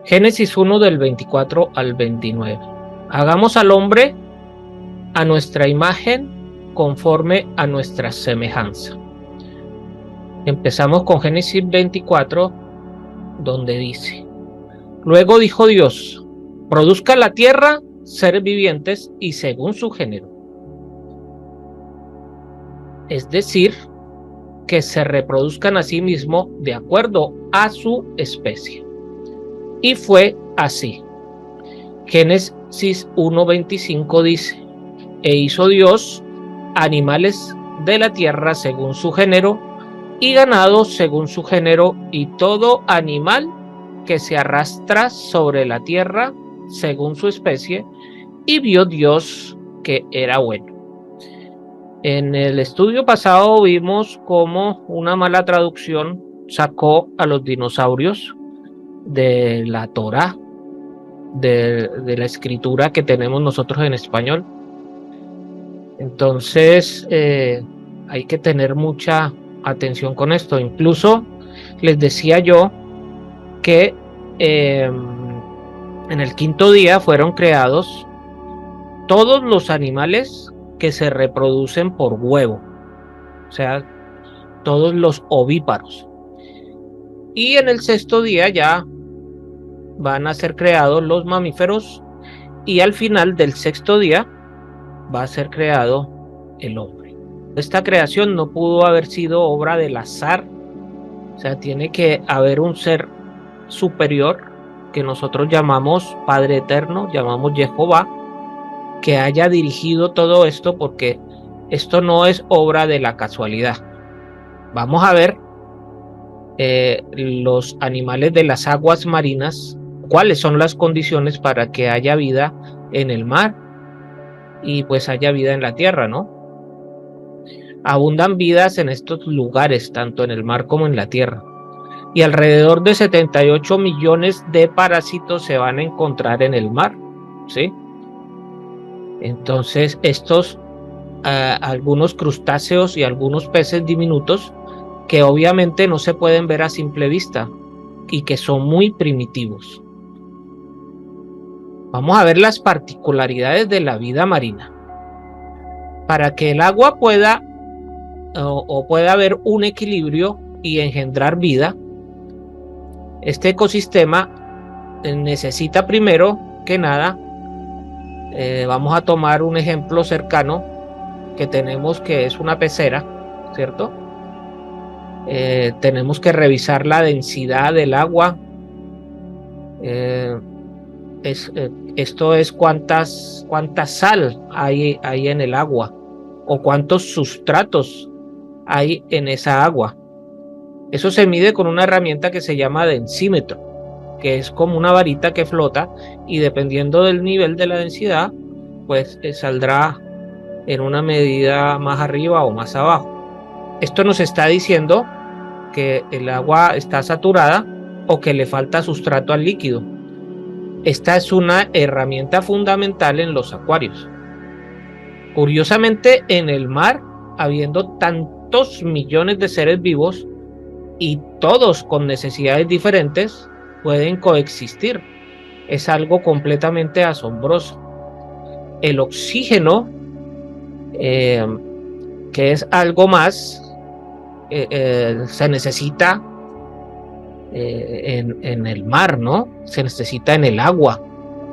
Génesis 1 del 24 al 29. Hagamos al hombre a nuestra imagen conforme a nuestra semejanza. Empezamos con Génesis 24, donde dice: Luego dijo Dios: produzca la tierra seres vivientes y según su género. Es decir, que se reproduzcan a sí mismos de acuerdo a su especie. Y fue así. Génesis 1:25 dice: E hizo Dios animales de la tierra según su género, y ganado según su género, y todo animal que se arrastra sobre la tierra según su especie, y vio Dios que era bueno. En el estudio pasado vimos cómo una mala traducción sacó a los dinosaurios de la Torá, de la escritura que tenemos nosotros en español. Entonces hay que tener mucha atención con esto. Incluso les decía yo que en el quinto día fueron creados todos los animales que se reproducen por huevo, o sea, todos los ovíparos. Y en el sexto día ya van a ser creados los mamíferos, y al final del sexto día va a ser creado el hombre. Esta creación no pudo haber sido obra del azar, o sea, tiene que haber un ser superior que nosotros llamamos Padre Eterno, llamamos Jehová, que haya dirigido todo esto, porque esto no es obra de la casualidad. Vamos a ver los animales de las aguas marinas, cuáles son las condiciones para que haya vida en el mar y pues haya vida en la tierra, ¿no? Abundan vidas en estos lugares, tanto en el mar como en la tierra. Y alrededor de 78 millones de parásitos se van a encontrar en el mar, ¿sí? Entonces estos, algunos crustáceos y algunos peces diminutos que obviamente no se pueden ver a simple vista y que son muy primitivos. Vamos a ver las particularidades de la vida marina. Para que el agua pueda pueda haber un equilibrio y engendrar vida, este ecosistema necesita primero que nada, vamos a tomar un ejemplo cercano que tenemos, que es una pecera, ¿cierto? Tenemos que revisar la densidad del agua. Esto es cuánta sal hay en el agua, o cuántos sustratos hay en esa agua. Eso se mide con una herramienta que se llama densímetro, que es como una varita que flota, y dependiendo del nivel de la densidad, pues saldrá en una medida más arriba o más abajo. Esto nos está diciendo que el agua está saturada o que le falta sustrato al líquido. Esta es una herramienta fundamental en los acuarios. Curiosamente, en el mar, habiendo tantos millones de seres vivos y todos con necesidades diferentes, pueden coexistir. Es algo completamente asombroso. El oxígeno, que es algo más, se necesita en el mar, ¿no? Se necesita en el agua.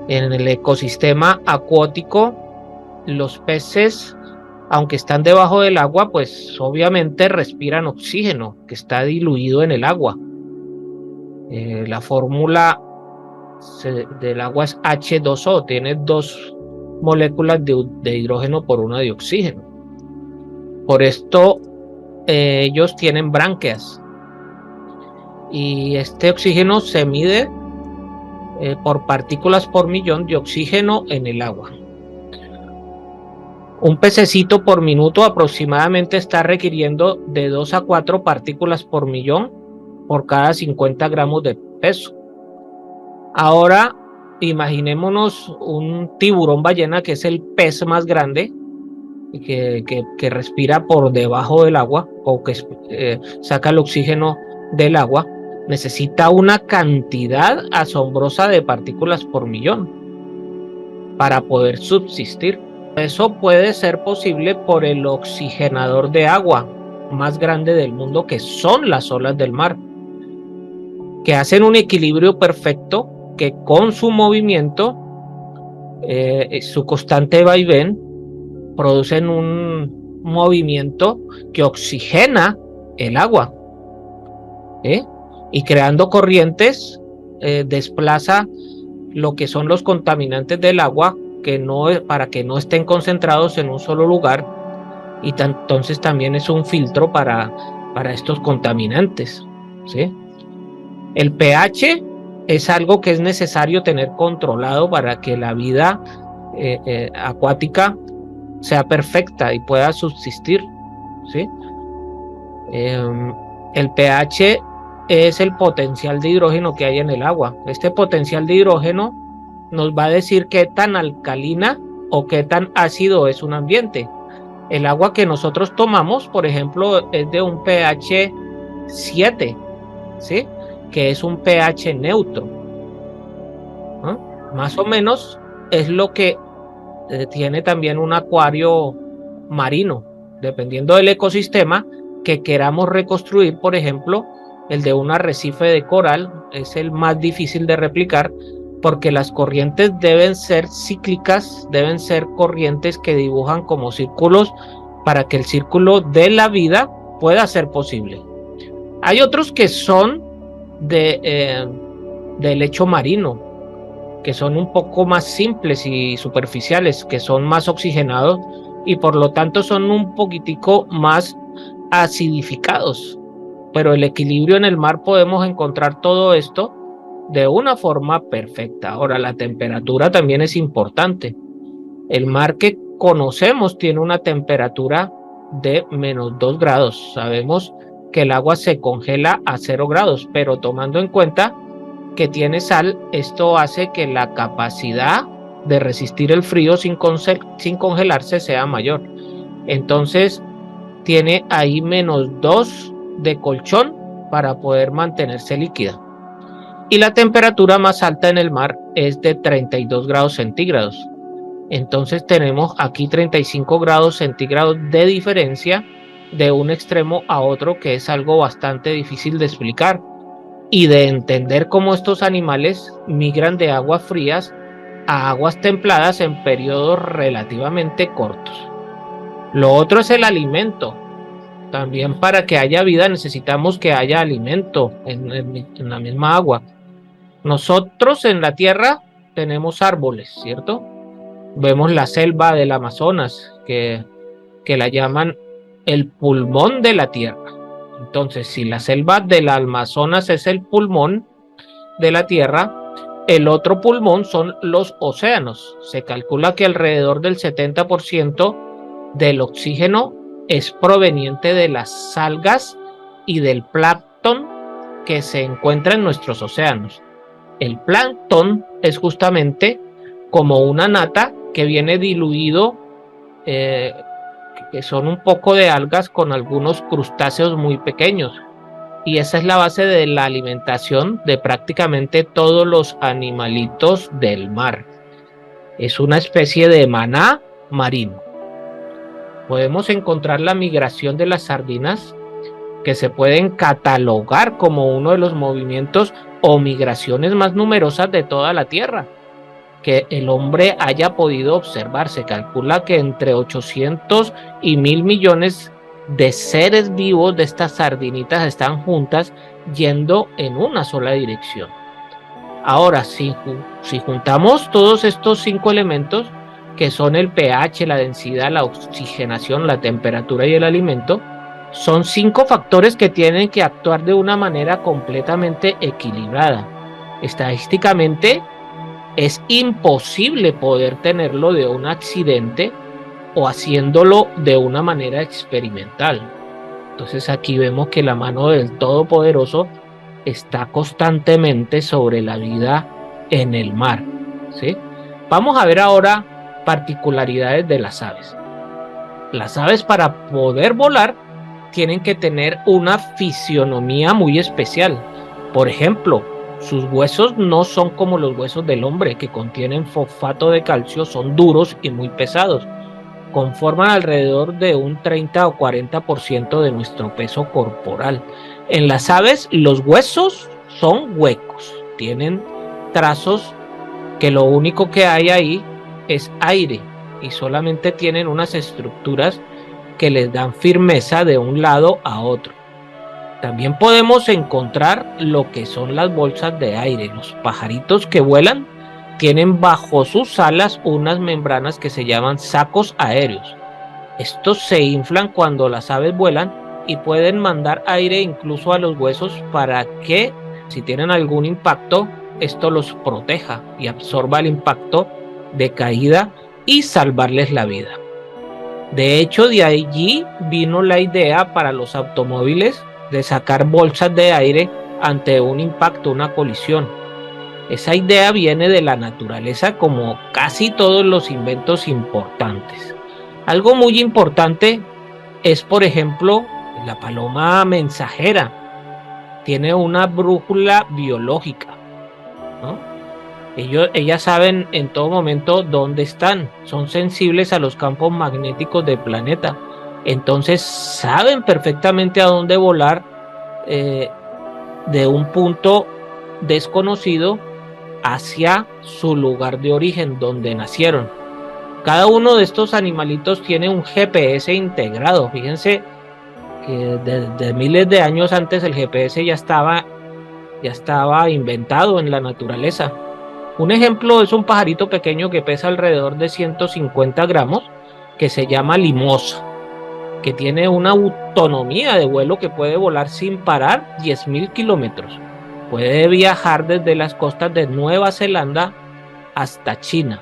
En el ecosistema acuático, los peces, aunque están debajo del agua, pues obviamente respiran oxígeno que está diluido en el agua. La fórmula del agua es H2O, tiene 2 moléculas de hidrógeno por una de oxígeno. Por esto ellos tienen branquias, y este oxígeno se mide por partículas por millón de oxígeno en el agua. Un pececito por minuto aproximadamente está requiriendo de 2 a 4 partículas por millón por cada 50 gramos de peso. Ahora imaginémonos un tiburón ballena, que es el pez más grande, que respira por debajo del agua, o que saca el oxígeno del agua. necesita una cantidad asombrosa de partículas por millón para poder subsistir. Eso puede ser posible por el oxigenador de agua más grande del mundo, que son las olas del mar, que hacen un equilibrio perfecto, que con su movimiento, su constante vaivén, producen un movimiento que oxigena el agua, y creando corrientes desplaza lo que son los contaminantes del agua, para que no estén concentrados en un solo lugar, y entonces también es un filtro para estos contaminantes, ¿sí? El pH es algo que es necesario tener controlado para que la vida acuática sea perfecta y pueda subsistir, ¿sí? El pH es el potencial de hidrógeno que hay en el agua. Este potencial de hidrógeno nos va a decir qué tan alcalina o qué tan ácido es un ambiente. El agua que nosotros tomamos, por ejemplo, es de un pH 7, ¿sí? Que es un pH neutro, ¿no? Más o menos es lo que tiene también un acuario marino, dependiendo del ecosistema que queramos reconstruir. Por ejemplo, el de un arrecife de coral es el más difícil de replicar, porque las corrientes deben ser cíclicas, deben ser corrientes que dibujan como círculos para que el círculo de la vida pueda ser posible. Hay otros que son de lecho marino, que son un poco más simples y superficiales, que son más oxigenados y por lo tanto son un poquitico más acidificados. Pero el equilibrio en el mar, podemos encontrar todo esto de una forma perfecta. Ahora, la temperatura también es importante. El mar que conocemos tiene una temperatura de -2 grados. Sabemos que el agua se congela a 0 grados, pero tomando en cuenta que tiene sal, esto hace que la capacidad de resistir el frío sin congelarse sea mayor. Entonces tiene ahí -2 de colchón para poder mantenerse líquida. Y la temperatura más alta en el mar es de 32 grados centígrados. Entonces tenemos aquí 35 grados centígrados de diferencia de un extremo a otro, que es algo bastante difícil de explicar y de entender cómo estos animales migran de aguas frías a aguas templadas en periodos relativamente cortos. Lo otro es el alimento. También para que haya vida necesitamos que haya alimento en la misma agua. Nosotros en la Tierra tenemos árboles, ¿cierto? Vemos la selva del Amazonas, que la llaman el pulmón de la Tierra. Entonces, si la selva del Amazonas es el pulmón de la Tierra, el otro pulmón son los océanos. Se calcula que alrededor del 70% del oxígeno es proveniente de las algas y del plancton que se encuentra en nuestros océanos. El plancton es justamente como una nata que viene diluido, que son un poco de algas con algunos crustáceos muy pequeños. Y esa es la base de la alimentación de prácticamente todos los animalitos del mar. Es una especie de maná marino. Podemos encontrar la migración de las sardinas, que se pueden catalogar como uno de los movimientos o migraciones más numerosas de toda la Tierra que el hombre haya podido observar. Se calcula que entre 800 y 1.000 millones de seres vivos de estas sardinitas están juntas yendo en una sola dirección. Ahora, si juntamos todos estos 5 elementos, que son el pH, la densidad, la oxigenación, la temperatura y el alimento, son 5 factores que tienen que actuar de una manera completamente equilibrada. Estadísticamente, es imposible poder tenerlo de un accidente o haciéndolo de una manera experimental. Entonces aquí vemos que la mano del Todopoderoso está constantemente sobre la vida en el mar, ¿sí? Vamos a ver ahora particularidades de las aves. Las aves, para poder volar, tienen que tener una fisionomía muy especial. Por ejemplo, sus huesos no son como los huesos del hombre, que contienen fosfato de calcio, son duros y muy pesados. Conforman alrededor de un 30 o 40% de nuestro peso corporal. En las aves, los huesos son huecos, tienen trazos que lo único que hay ahí es aire y solamente tienen unas estructuras que les dan firmeza de un lado a otro. También podemos encontrar lo que son las bolsas de aire. Los pajaritos que vuelan tienen bajo sus alas unas membranas que se llaman sacos aéreos. Estos se inflan cuando las aves vuelan y pueden mandar aire incluso a los huesos para que, si tienen algún impacto, esto los proteja y absorba el impacto de caída y salvarles la vida. De hecho, de allí vino la idea para los automóviles de sacar bolsas de aire ante un impacto, una colisión. Esa idea viene de la naturaleza, como casi todos los inventos importantes. Algo muy importante es, por ejemplo, la paloma mensajera. Tiene una brújula biológica, ¿no? Ellas saben en todo momento dónde están, son sensibles a los campos magnéticos del planeta, entonces saben perfectamente a dónde volar de un punto desconocido hacia su lugar de origen, donde nacieron. Cada uno de estos animalitos tiene un GPS integrado. Fíjense que desde miles de años antes el GPS ya estaba inventado en la naturaleza. Un ejemplo es un pajarito pequeño que pesa alrededor de 150 gramos, que se llama limosa, que tiene una autonomía de vuelo que puede volar sin parar 10.000 kilómetros. Puede viajar desde las costas de Nueva Zelanda hasta China.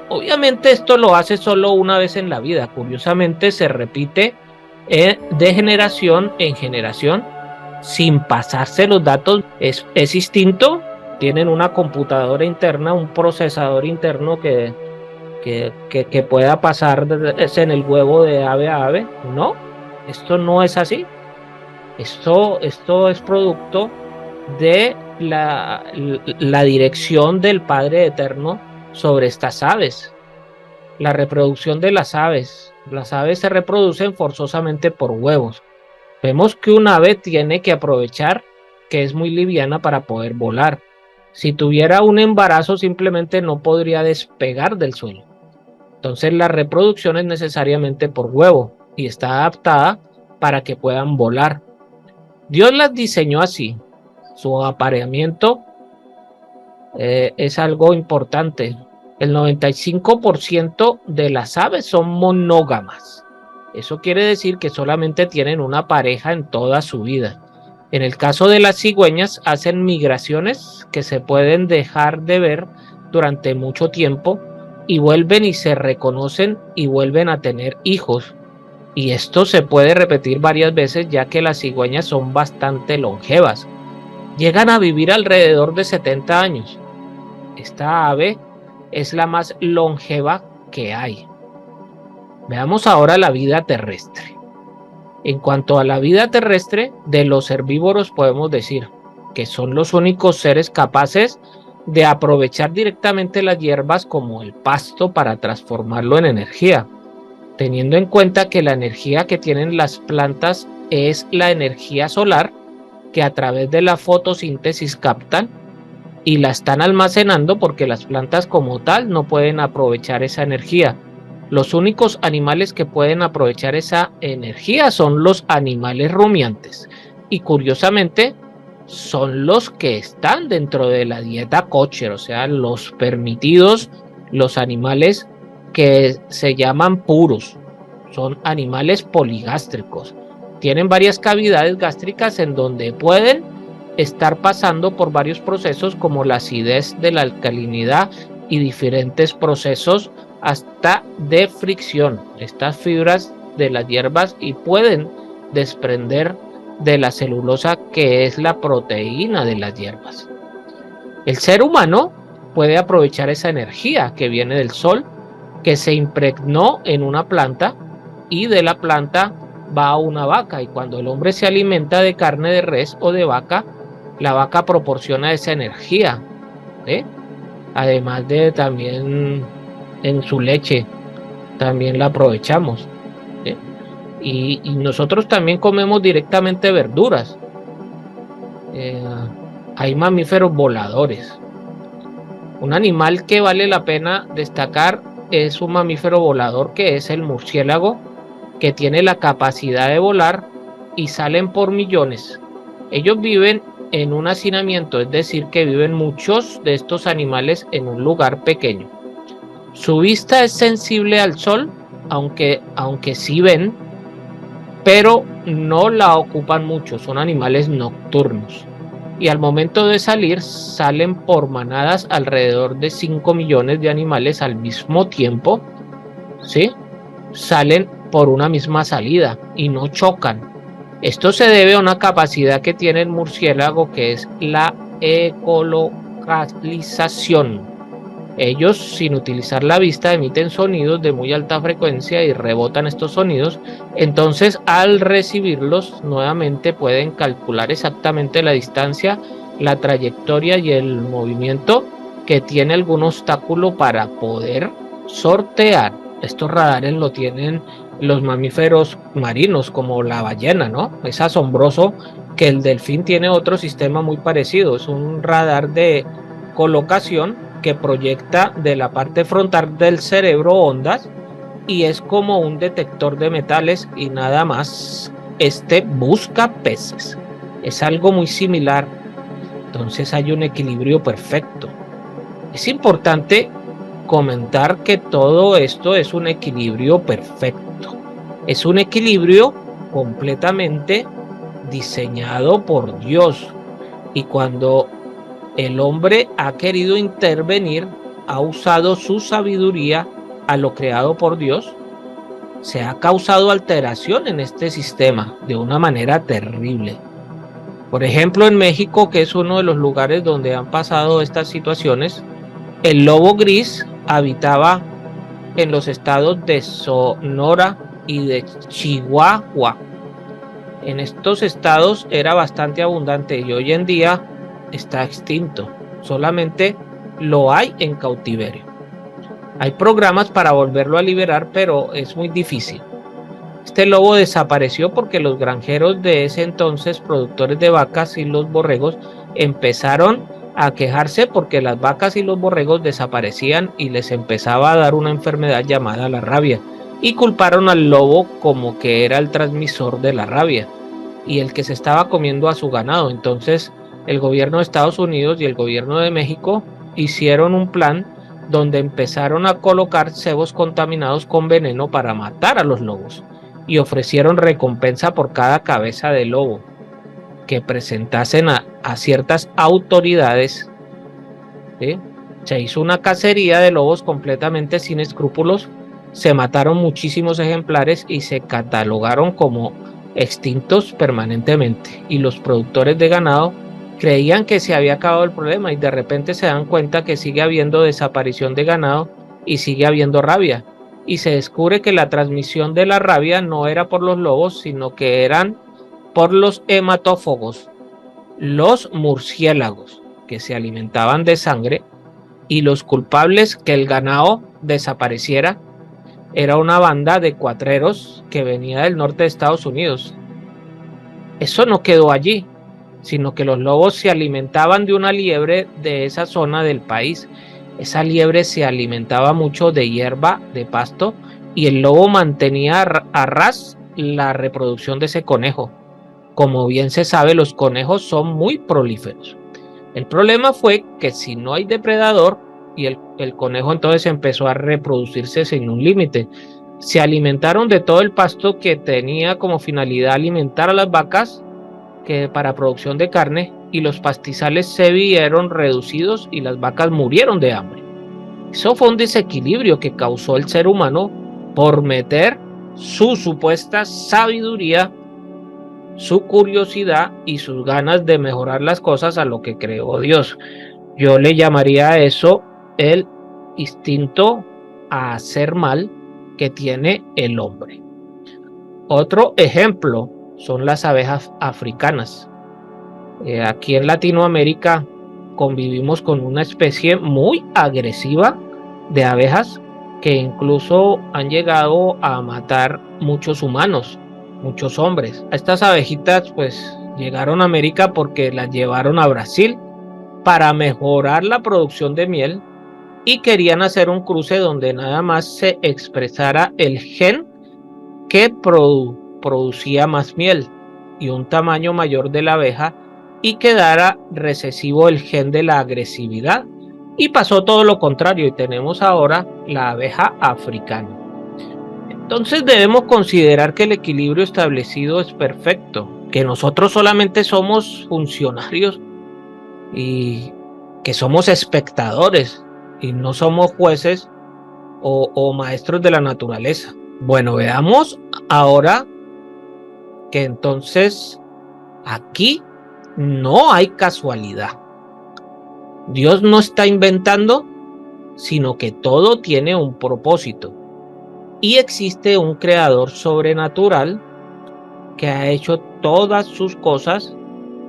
Obviamente esto lo hace solo una vez en la vida. Curiosamente se repite de generación en generación sin pasarse los datos. Es instinto. Tienen una computadora interna, un procesador interno que pueda pasar en el huevo de ave a ave. No, esto no es así. Esto es producto de la dirección del Padre Eterno sobre estas aves. La reproducción de las aves. Las aves se reproducen forzosamente por huevos. Vemos que un ave tiene que aprovechar que es muy liviana para poder volar. Si tuviera un embarazo, simplemente no podría despegar del suelo. Entonces la reproducción es necesariamente por huevo y está adaptada para que puedan volar. Dios las diseñó así. Su apareamiento es algo importante. El 95% de las aves son monógamas. Eso quiere decir que solamente tienen una pareja en toda su vida. En el caso de las cigüeñas, hacen migraciones que se pueden dejar de ver durante mucho tiempo y vuelven y se reconocen y vuelven a tener hijos. Y esto se puede repetir varias veces, ya que las cigüeñas son bastante longevas. Llegan a vivir alrededor de 70 años. Esta ave es la más longeva que hay. Veamos ahora la vida terrestre. En cuanto a la vida terrestre, de los herbívoros podemos decir que son los únicos seres capaces de aprovechar directamente las hierbas como el pasto para transformarlo en energía, teniendo en cuenta que la energía que tienen las plantas es la energía solar que a través de la fotosíntesis captan y la están almacenando, porque las plantas como tal no pueden aprovechar esa energía. Los únicos animales que pueden aprovechar esa energía son los animales rumiantes. Y curiosamente, son los que están dentro de la dieta kosher, o sea, los permitidos, los animales que se llaman puros. Son animales poligástricos. Tienen varias cavidades gástricas en donde pueden estar pasando por varios procesos como la acidez de la alcalinidad y diferentes procesos hasta de fricción, estas fibras de las hierbas, y pueden desprender de la celulosa, que es la proteína de las hierbas. El ser humano puede aprovechar esa energía que viene del sol, que se impregnó en una planta, y de la planta va a una vaca, y cuando el hombre se alimenta de carne de res o de vaca, La vaca proporciona esa energía, ¿sí? Además de también en su leche, también la aprovechamos, ¿sí? Y nosotros también comemos directamente verduras. Eh, Hay mamíferos voladores. Un animal que vale la pena destacar es un mamífero volador que es el murciélago, que tiene la capacidad de volar y salen por millones. Ellos viven en un hacinamiento, es decir, que viven muchos de estos animales en un lugar pequeño. Su vista es sensible al sol, aunque sí ven, pero no la ocupan mucho, son animales nocturnos. Y al momento de salir, salen por manadas alrededor de 5 millones de animales al mismo tiempo, ¿sí? Salen por una misma salida y no chocan. Esto se debe a una capacidad que tiene el murciélago, que es la ecolocalización. Ellos, sin utilizar la vista, emiten sonidos de muy alta frecuencia y rebotan estos sonidos. Entonces, al recibirlos, nuevamente pueden calcular exactamente la distancia, la trayectoria y el movimiento que tiene algún obstáculo para poder sortear. Estos radares lo tienen los mamíferos marinos, como la ballena, ¿no? Es asombroso que el delfín tiene otro sistema muy parecido. Es un radar de colocación que proyecta de la parte frontal del cerebro ondas y es como un detector de metales y nada más. Este busca peces. Es algo muy similar. Entonces hay un equilibrio perfecto. Es importante comentar que todo esto es un equilibrio perfecto. Es un equilibrio completamente diseñado por Dios. Y cuando el hombre ha querido intervenir, ha usado su sabiduría a lo creado por Dios, se ha causado alteración en este sistema de una manera terrible. Por ejemplo, en México, que es uno de los lugares donde han pasado estas situaciones, el lobo gris habitaba en los estados de Sonora y de Chihuahua. En estos estados era bastante abundante y hoy en día está extinto. Solamente lo hay en cautiverio. Hay programas para volverlo a liberar, pero es muy difícil. Este lobo desapareció porque los granjeros de ese entonces, productores de vacas y los borregos, empezaron a quejarse porque las vacas y los borregos desaparecían y les empezaba a dar una enfermedad llamada la rabia. Y culparon al lobo como que era el transmisor de la rabia y el que se estaba comiendo a su ganado. Entonces, el gobierno de Estados Unidos y el gobierno de México hicieron un plan donde empezaron a colocar cebos contaminados con veneno para matar a los lobos y ofrecieron recompensa por cada cabeza de lobo que presentasen a ciertas autoridades, ¿sí? Se hizo una cacería de lobos completamente sin escrúpulos, se mataron muchísimos ejemplares y se catalogaron como extintos permanentemente, y los productores de ganado creían que se había acabado el problema y de repente se dan cuenta que sigue habiendo desaparición de ganado y sigue habiendo rabia, y se descubre que la transmisión de la rabia no era por los lobos, sino que eran por los hematófagos, los murciélagos, que se alimentaban de sangre, y los culpables que el ganado desapareciera era una banda de cuatreros que venía del norte de Estados Unidos. Eso no quedó allí, sino que los lobos se alimentaban de una liebre de esa zona del país. Esa liebre se alimentaba mucho de hierba, de pasto, y el lobo mantenía a ras la reproducción de ese conejo. Como bien se sabe, los conejos son muy prolíferos. El problema fue que si no hay depredador, y el conejo entonces empezó a reproducirse sin un límite. Se alimentaron de todo el pasto que tenía como finalidad alimentar a las vacas que para producción de carne, y los pastizales se vieron reducidos y las vacas murieron de hambre. Eso fue un desequilibrio que causó el ser humano por meter su supuesta sabiduría, su curiosidad y sus ganas de mejorar las cosas a lo que creó Dios. Yo le llamaría a eso el instinto a hacer mal que tiene el hombre. Otro ejemplo son las abejas africanas. Aquí en Latinoamérica convivimos con una especie muy agresiva de abejas que incluso han llegado a matar muchos humanos, muchos hombres. Estas abejitas pues llegaron a América porque las llevaron a Brasil para mejorar la producción de miel y querían hacer un cruce donde nada más se expresara el gen que producía más miel y un tamaño mayor de la abeja y quedara recesivo el gen de la agresividad. Y pasó todo lo contrario y tenemos ahora la abeja africana. Entonces debemos considerar que el equilibrio establecido es perfecto, que nosotros solamente somos funcionarios y que somos espectadores y no somos jueces o maestros de la naturaleza. Bueno, veamos ahora que entonces aquí no hay casualidad. Dios no está inventando, sino que todo tiene un propósito. Y existe un creador sobrenatural que ha hecho todas sus cosas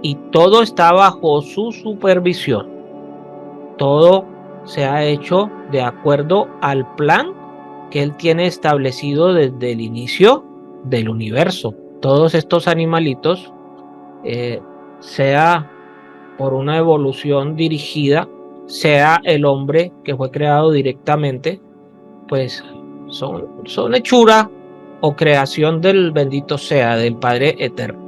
y todo está bajo su supervisión. Todo se ha hecho de acuerdo al plan que él tiene establecido desde el inicio del universo. Todos estos animalitos, sea por una evolución dirigida, sea el hombre que fue creado directamente, pues son hechura o creación del bendito sea, del Padre eterno.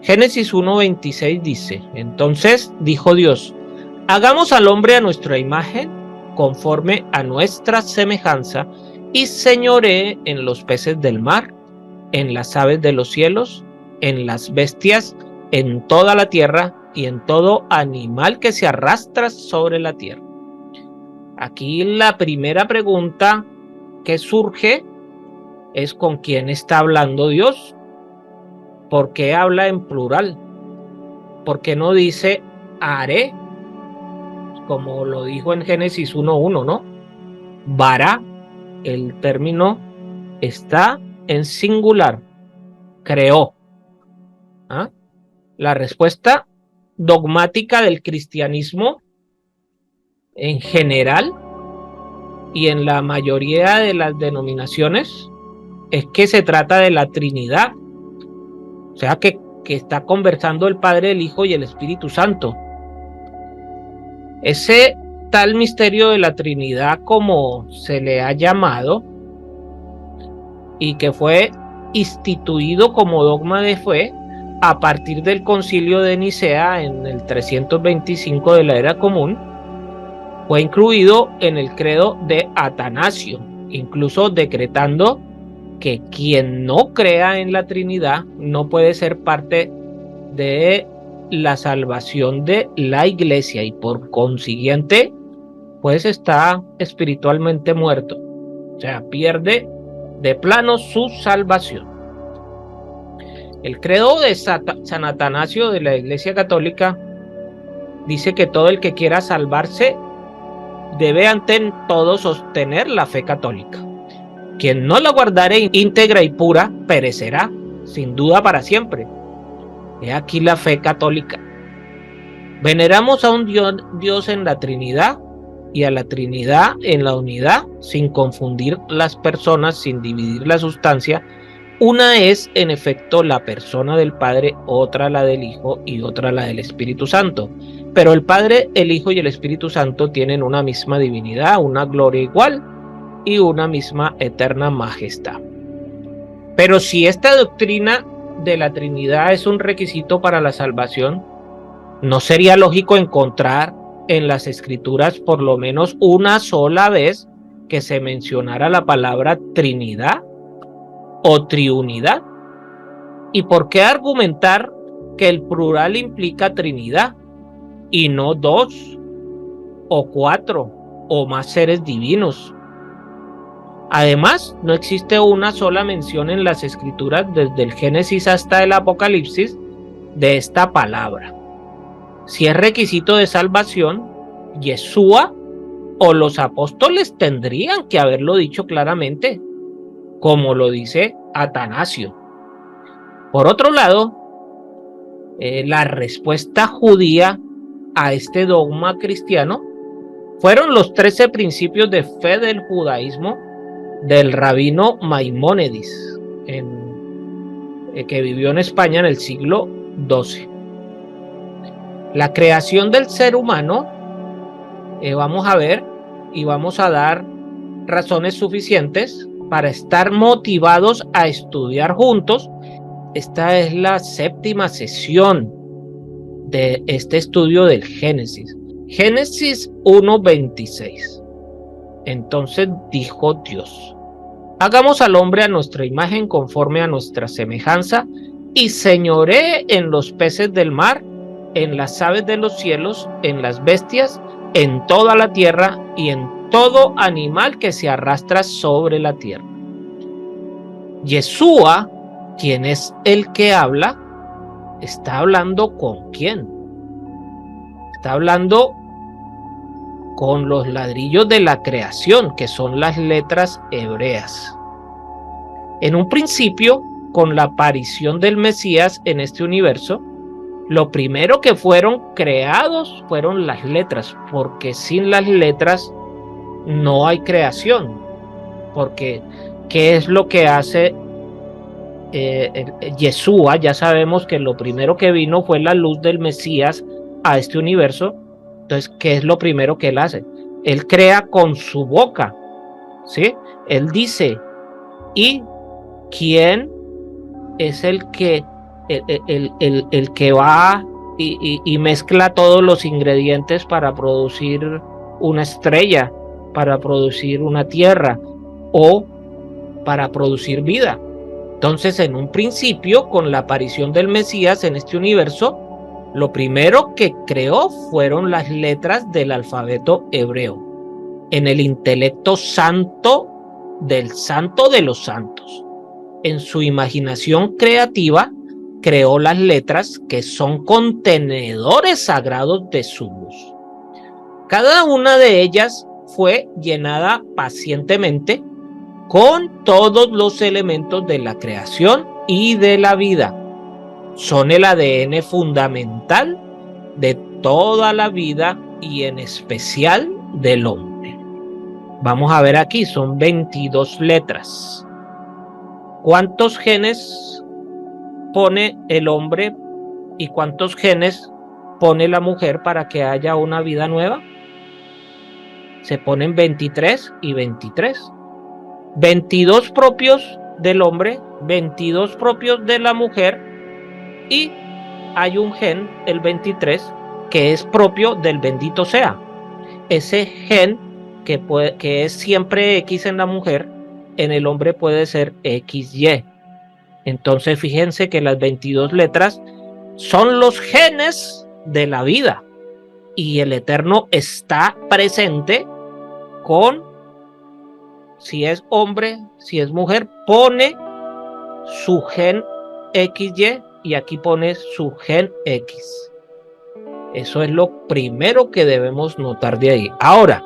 Génesis 1:26 dice: entonces dijo Dios, hagamos al hombre a nuestra imagen, conforme a nuestra semejanza, y señoree en los peces del mar, en las aves de los cielos, en las bestias, en toda la tierra y en todo animal que se arrastra sobre la tierra. Aquí la primera pregunta que surge es: ¿con quién está hablando Dios? ¿Por qué habla en plural? ¿Por qué no dice haré, como lo dijo en Génesis 1:1, ¿no? Vará, el término está en singular, creó. ¿Ah? La respuesta dogmática del cristianismo en general y en la mayoría de las denominaciones es que se trata de la Trinidad, o sea que está conversando el Padre, el Hijo y el Espíritu Santo. Ese tal misterio de la Trinidad, como se le ha llamado, y que fue instituido como dogma de fe a partir del Concilio de Nicea en el 325 de la Era Común, fue incluido en el credo de Atanasio, incluso decretando que quien no crea en la Trinidad no puede ser parte de la salvación de la Iglesia y por consiguiente pues está espiritualmente muerto, o sea, pierde de plano su salvación. El credo de San Atanasio de la Iglesia Católica dice que todo el que quiera salvarse debe ante todo sostener la fe católica. Quien no la guardare íntegra y pura perecerá, sin duda para siempre. He aquí la fe católica. Veneramos a un Dios en la Trinidad y a la Trinidad en la unidad, sin confundir las personas, sin dividir la sustancia. Una es en efecto la persona del Padre, otra la del Hijo y otra la del Espíritu Santo. Pero el Padre, el Hijo y el Espíritu Santo tienen una misma divinidad, una gloria igual y una misma eterna majestad. Pero si esta doctrina de la Trinidad es un requisito para la salvación, ¿no sería lógico encontrar en las Escrituras por lo menos una sola vez que se mencionara la palabra Trinidad o triunidad? ¿Y por qué argumentar que el plural implica Trinidad y no 2 o 4 o más seres divinos? Además, no existe una sola mención en las Escrituras desde el Génesis hasta el Apocalipsis de esta palabra. Si es requisito de salvación, Yeshua o los apóstoles tendrían que haberlo dicho claramente, como lo dice Atanasio. Por otro lado, la respuesta judía a este dogma cristiano fueron los 13 principios de fe del judaísmo del rabino Maimónides, que vivió en España en el siglo XII. La creación del ser humano, vamos a ver y vamos a dar razones suficientes para estar motivados a estudiar juntos. Esta es la 7ª sesión de este estudio del Génesis. Génesis 1:26. Entonces dijo Dios: hagamos al hombre a nuestra imagen, conforme a nuestra semejanza, y señoree en los peces del mar, en las aves de los cielos, en las bestias, en toda la tierra y en todo animal que se arrastra sobre la tierra. Yeshua, quien es el que habla, está hablando ¿con quién? Está hablando con los ladrillos de la creación, que son las letras hebreas. En un principio, con la aparición del Mesías en este universo, lo primero que fueron creados fueron las letras, porque sin las letras no hay creación. Porque, ¿qué es lo que hace Yeshua? Ya sabemos que lo primero que vino fue la luz del Mesías a este universo. Entonces, ¿qué es lo primero que él hace? Él crea con su boca, ¿sí? Él dice, ¿y quién es el que va y mezcla todos los ingredientes para producir una estrella, para producir una tierra o para producir vida? Entonces, en un principio, con la aparición del Mesías en este universo, lo primero que creó fueron las letras del alfabeto hebreo, en el intelecto santo del santo de los santos. En su imaginación creativa, creó las letras, que son contenedores sagrados de su luz. Cada una de ellas fue llenada pacientemente con todos los elementos de la creación y de la vida. Son el ADN fundamental de toda la vida y en especial del hombre. Vamos a ver aquí, son 22 letras. ¿Cuántos genes pone el hombre y cuántos genes pone la mujer para que haya una vida nueva? Se ponen 23 y 23. 22 propios del hombre, 22 propios de la mujer, y hay un gen, el 23, que es propio del bendito sea. Ese gen que es siempre X en la mujer, en el hombre puede ser XY. Entonces fíjense que las 22 letras son los genes de la vida, y el Eterno está presente con, si es hombre, si es mujer, pone su gen XY y aquí pone su gen X. Eso es lo primero que debemos notar de ahí. Ahora,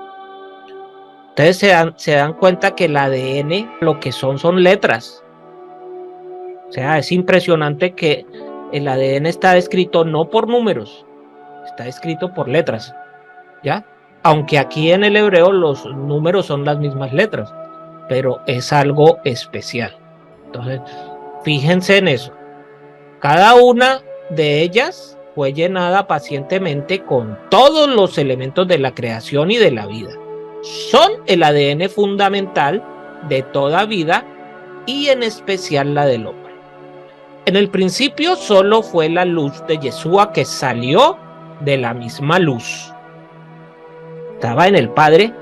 ustedes se dan cuenta que el ADN lo que son letras. O sea, es impresionante que el ADN está escrito no por números, está escrito por letras, ¿ya? Aunque aquí en el hebreo los números son las mismas letras, pero es algo especial. Entonces, fíjense en eso. Cada una de ellas fue llenada pacientemente con todos los elementos de la creación y de la vida. Son el ADN fundamental de toda vida y en especial la del hombre. En el principio solo fue la luz de Yeshua que salió de la misma luz. Estaba en el Padre,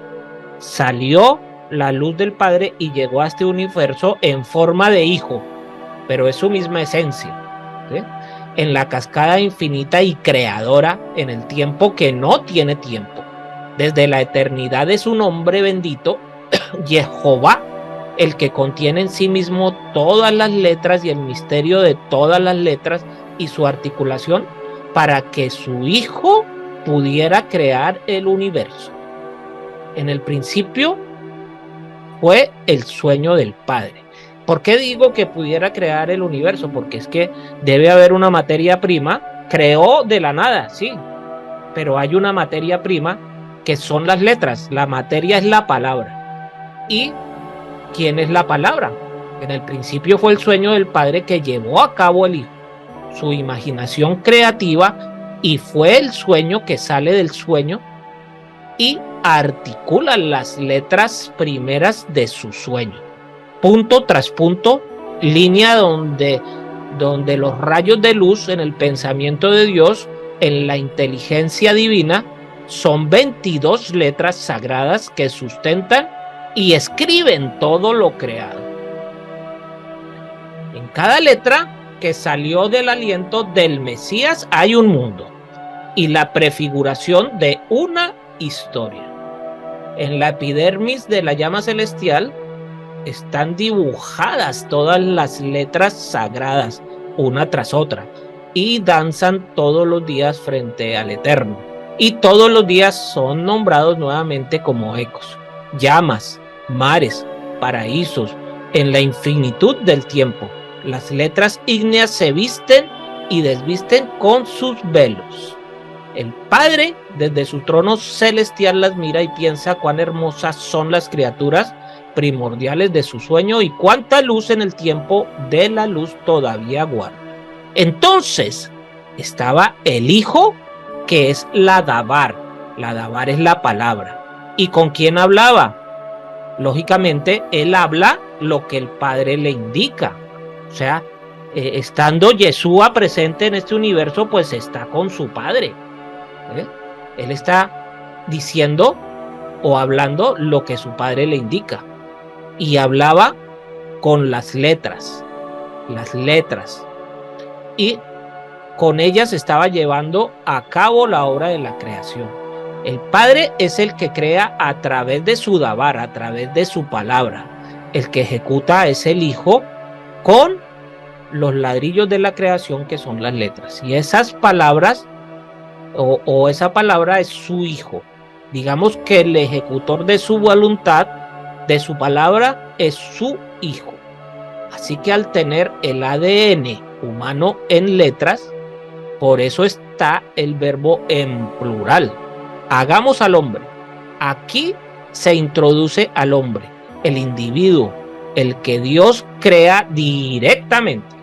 salió la luz del Padre y llegó a este universo en forma de hijo, pero es su misma esencia, ¿sí? En la cascada infinita y creadora, en el tiempo que no tiene tiempo. Desde la eternidad es un nombre bendito, Jehová, el que contiene en sí mismo todas las letras y el misterio de todas las letras y su articulación, para que su Hijo pudiera crear el universo. En el principio fue el sueño del Padre. ¿Por qué digo que pudiera crear el universo? Porque es que debe haber una materia prima creó de la nada, sí, pero hay una materia prima que son las letras. La materia es la palabra. ¿Y quién es la palabra? En el principio fue el sueño del Padre que llevó a cabo el Hijo, su imaginación creativa, y fue el sueño que sale del sueño y articula las letras primeras de su sueño. Punto tras punto, línea donde los rayos de luz en el pensamiento de Dios, en la inteligencia divina, son 22 letras sagradas que sustentan y escriben todo lo creado. En cada letra que salió del aliento del Mesías hay un mundo y la prefiguración de una historia. En la epidermis de la llama celestial están dibujadas todas las letras sagradas, una tras otra, y danzan todos los días frente al Eterno. Y todos los días son nombrados nuevamente como ecos, llamas, mares, paraísos, en la infinitud del tiempo. Las letras ígneas se visten y desvisten con sus velos. El Padre, desde su trono celestial, las mira y piensa cuán hermosas son las criaturas primordiales de su sueño y cuánta luz en el tiempo de la luz todavía guarda. Entonces estaba el Hijo, que es la Dabar. La Dabar es la palabra. ¿Y con quién hablaba? Lógicamente, él habla lo que el Padre le indica. O sea, estando Yeshua presente en este universo, pues está con su Padre. Él está diciendo o hablando lo que su Padre le indica. Y hablaba con las letras. Y con ellas estaba llevando a cabo la obra de la creación. El Padre es el que crea a través de su Dabar, a través de su palabra. El que ejecuta es el Hijo con los ladrillos de la creación, que son las letras. Y esas palabras, o esa palabra es su Hijo. Digamos que el ejecutor de su voluntad, de su palabra, es su Hijo. Así que al tener el ADN humano en letras, por eso está el verbo en plural. Hagamos al hombre. Aquí se introduce al hombre, el individuo, el que Dios crea directamente.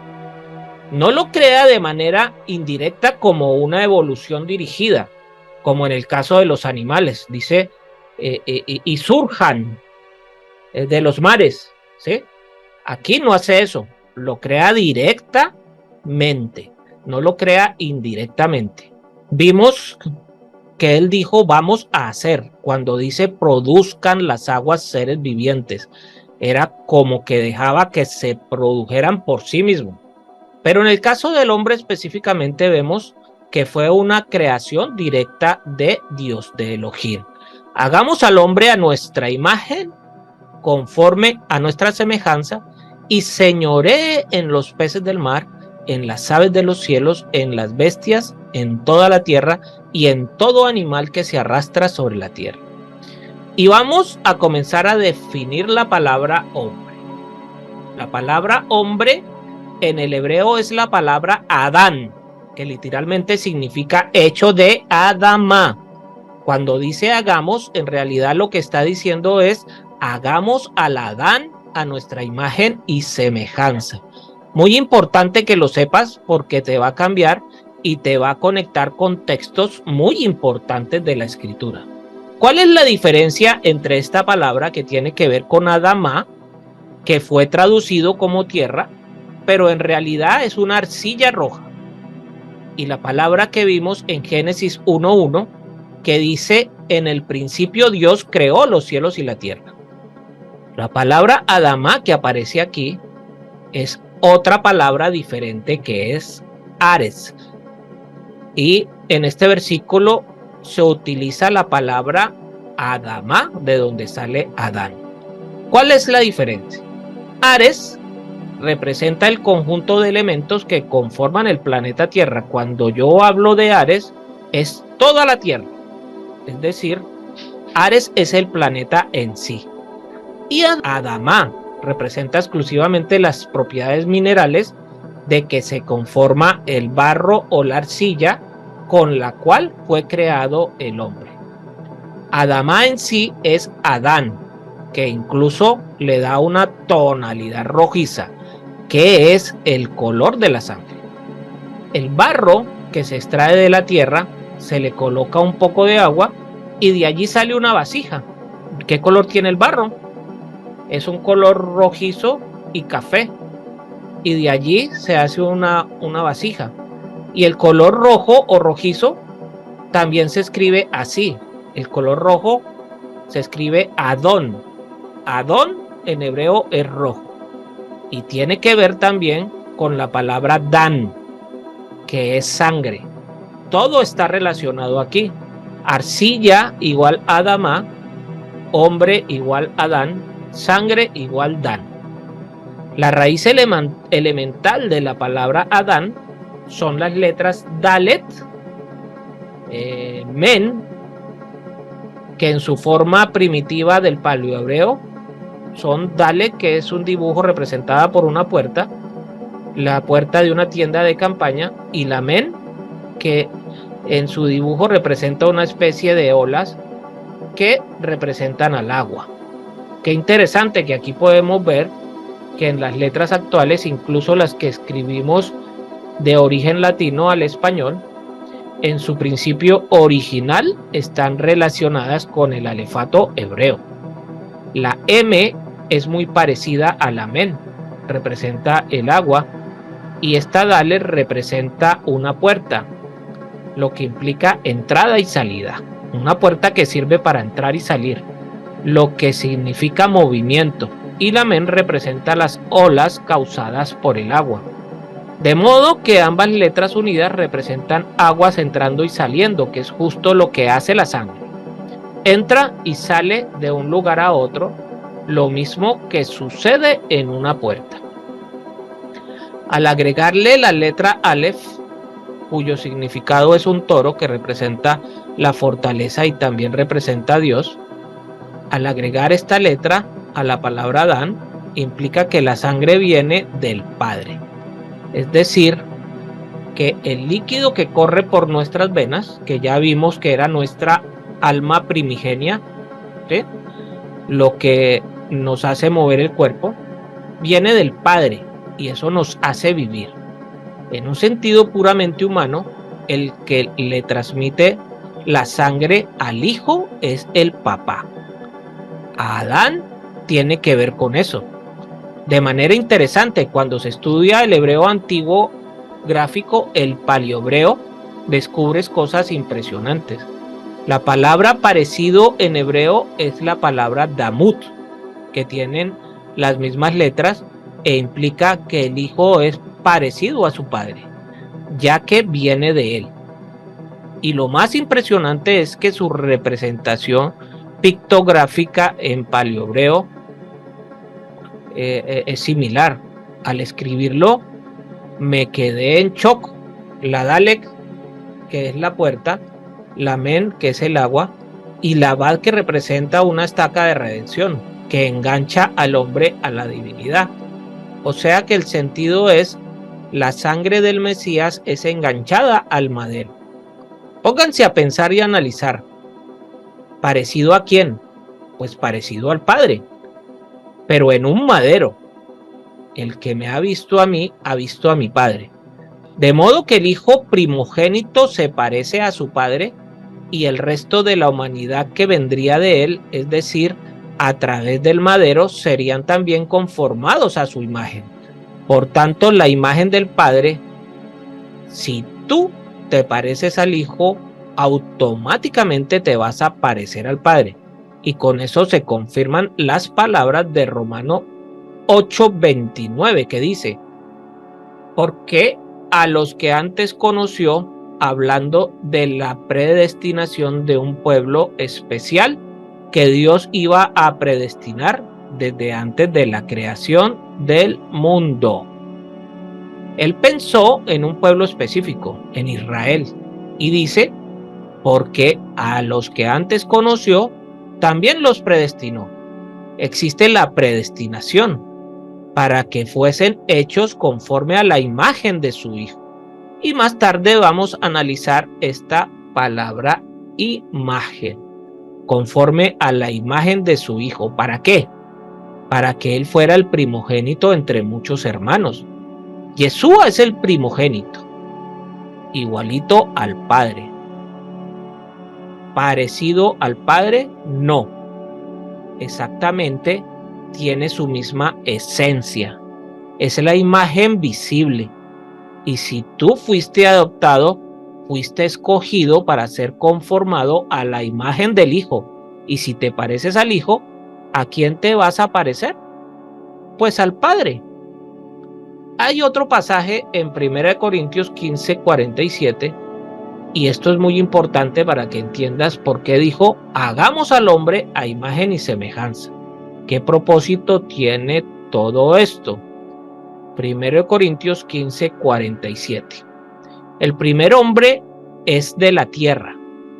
No lo crea de manera indirecta como una evolución dirigida, como en el caso de los animales. Dice, y surjan de los mares, ¿sí? Aquí no hace eso, lo crea directamente, no lo crea indirectamente. Vimos que él dijo vamos a hacer, cuando dice produzcan las aguas seres vivientes, era como que dejaba que se produjeran por sí mismos. Pero en el caso del hombre específicamente vemos que fue una creación directa de Dios, de Elohim. Hagamos al hombre a nuestra imagen, conforme a nuestra semejanza, y señoree en los peces del mar, en las aves de los cielos, en las bestias, en toda la tierra y en todo animal que se arrastra sobre la tierra. Y vamos a comenzar a definir la palabra hombre. La palabra hombre en el hebreo es la palabra Adán, que literalmente significa hecho de Adamá. Cuando dice hagamos, en realidad lo que está diciendo es hagamos al Adán a nuestra imagen y semejanza. Muy importante que lo sepas porque te va a cambiar y te va a conectar con textos muy importantes de la escritura. ¿Cuál es la diferencia entre esta palabra que tiene que ver con Adamá, que fue traducido como tierra, pero en realidad es una arcilla roja, y la palabra que vimos en Génesis 1:1, que dice en el principio Dios creó los cielos y la tierra? La palabra Adamá que aparece aquí es otra palabra diferente, que es Ares, y en este versículo se utiliza la palabra Adamá, de donde sale Adán. ¿Cuál es la diferencia? Ares representa el conjunto de elementos que conforman el planeta Tierra. Cuando yo hablo de Ares, es toda la Tierra. Es decir, Ares es el planeta en sí. Y Adamá representa exclusivamente las propiedades minerales de que se conforma el barro o la arcilla con la cual fue creado el hombre. Adamá en sí es Adán, que incluso le da una tonalidad rojiza, que es el color de la sangre. El barro que se extrae de la tierra, se le coloca un poco de agua y de allí sale una vasija. ¿Qué color tiene el barro? Es un color rojizo y café. Y de allí se hace una vasija. Y el color rojo o rojizo también se escribe así. El color rojo se escribe Adón. Adón en hebreo es rojo. Y tiene que ver también con la palabra Dan, que es sangre. Todo está relacionado aquí. Arcilla igual Adamá, hombre igual Adán, sangre igual Dan. La raíz elemental de la palabra Adán son las letras Dalet, Men, que en su forma primitiva del paleohebreo son Dalet, que es un dibujo representada por una puerta, la puerta de una tienda de campaña, y la Men, que en su dibujo representa una especie de olas que representan al agua. Qué interesante que aquí podemos ver que en las letras actuales, incluso las que escribimos de origen latino al español, en su principio original están relacionadas con el alefato hebreo. La M es muy parecida a la Men, representa el agua, y esta Dalet representa una puerta, lo que implica entrada y salida. Una puerta que sirve para entrar y salir, lo que significa movimiento, y la Men representa las olas causadas por el agua. De modo que ambas letras unidas representan aguas entrando y saliendo, que es justo lo que hace la sangre. Entra y sale de un lugar a otro, lo mismo que sucede en una puerta. Al agregarle la letra Aleph, cuyo significado es un toro que representa la fortaleza y también representa a Dios, al agregar esta letra a la palabra Dan, implica que la sangre viene del Padre. Es decir, que el líquido que corre por nuestras venas, que ya vimos que era nuestra alma primigenia, ¿sí?, lo que nos hace mover el cuerpo, viene del Padre, y eso nos hace vivir. En un sentido puramente humano, el que le transmite la sangre al hijo es el papá. A Adán tiene que ver con eso. De manera interesante, cuando se estudia el hebreo antiguo gráfico, el paleohebreo, descubres cosas impresionantes. La palabra parecido en hebreo es la palabra damut, que tienen las mismas letras e implica que el hijo es parecido a su padre, ya que viene de él. Y lo más impresionante es que su representación pictográfica en paleohebreo es similar. Al escribirlo me quedé en shock. La Dalek, que es la puerta, la Men, que es el agua, y la Bad, que representa una estaca de redención que engancha al hombre a la divinidad. O sea que el sentido es: la sangre del Mesías es enganchada al madero. Pónganse a pensar y analizar. ¿Parecido a quién? Pues parecido al Padre, pero en un madero. El que me ha visto a mí, ha visto a mi Padre. De modo que el Hijo primogénito se parece a su Padre, y el resto de la humanidad que vendría de él, es decir, a través del madero, serían también conformados a su imagen. Por tanto, la imagen del Padre, si tú te pareces al Hijo, automáticamente te vas a parecer al Padre. Y con eso se confirman las palabras de Romano 8:29, que dice: porque a los que antes conoció, hablando de la predestinación de un pueblo especial que Dios iba a predestinar desde antes de la creación del mundo. Él pensó en un pueblo específico, en Israel, y dice: porque a los que antes conoció, también los predestinó. Existe la predestinación. para que fuesen hechos conforme a la imagen de su Hijo. Y más tarde vamos a analizar esta palabra imagen, conforme a la imagen de su Hijo. ¿Para qué? Para que Él fuera el primogénito entre muchos hermanos. Yeshua es el primogénito, igualito al Padre. ¿Parecido al Padre? No. Exactamente, tiene su misma esencia. Es la imagen visible. Y si tú fuiste adoptado, fuiste escogido para ser conformado a la imagen del Hijo. Y si te pareces al Hijo, ¿a quién te vas a parecer? Pues al Padre. Hay otro pasaje en 1 Corintios 15, 47, y esto es muy importante para que entiendas por qué dijo, hagamos al hombre a imagen y semejanza. ¿Qué propósito tiene todo esto? 1 Corintios 15, 47. El primer hombre es de la tierra,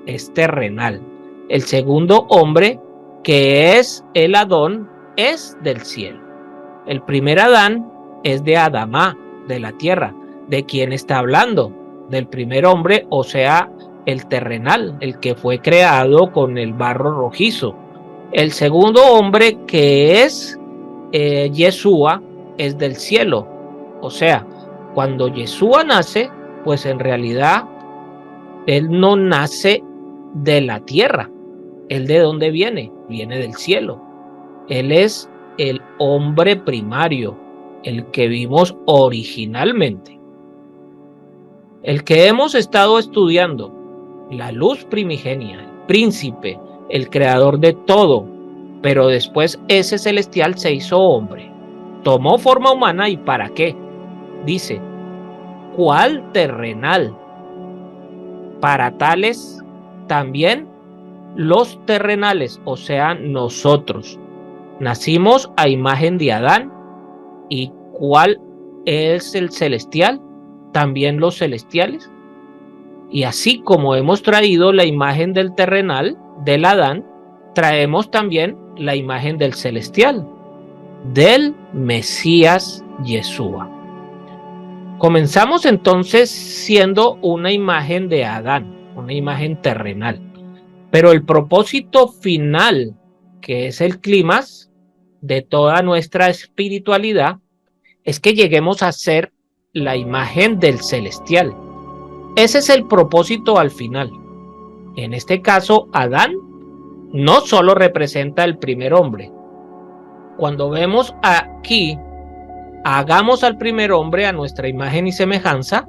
es terrenal. El segundo hombre, que es el Adón, es del cielo. El primer Adán es de Adamá, de la tierra. ¿De quién está hablando? Del primer hombre, o sea, el terrenal, el que fue creado con el barro rojizo. El segundo hombre, que es Yeshua, es del cielo. O sea, cuando Yeshua nace, pues en realidad él no nace de la tierra. ¿Él de dónde viene? Viene del cielo. Él es el hombre primario, el que vimos originalmente. El que hemos estado estudiando, la luz primigenia, el príncipe, el creador de todo, pero después ese celestial se hizo hombre, tomó forma humana. ¿Y para qué? Dice, ¿cuál terrenal? Para tales también los terrenales, o sea, nosotros, nacimos a imagen de Adán. ¿Y cuál es el celestial? También los celestiales. Y así como hemos traído la imagen del terrenal, del Adán, traemos también la imagen del celestial, del Mesías Yeshua. Comenzamos entonces siendo una imagen de Adán, una imagen terrenal. Pero el propósito final, que es el clímax de toda nuestra espiritualidad, es que lleguemos a ser la imagen del celestial. Ese es el propósito al final. En este caso, Adán no solo representa el primer hombre. Cuando vemos aquí, hagamos al primer hombre a nuestra imagen y semejanza,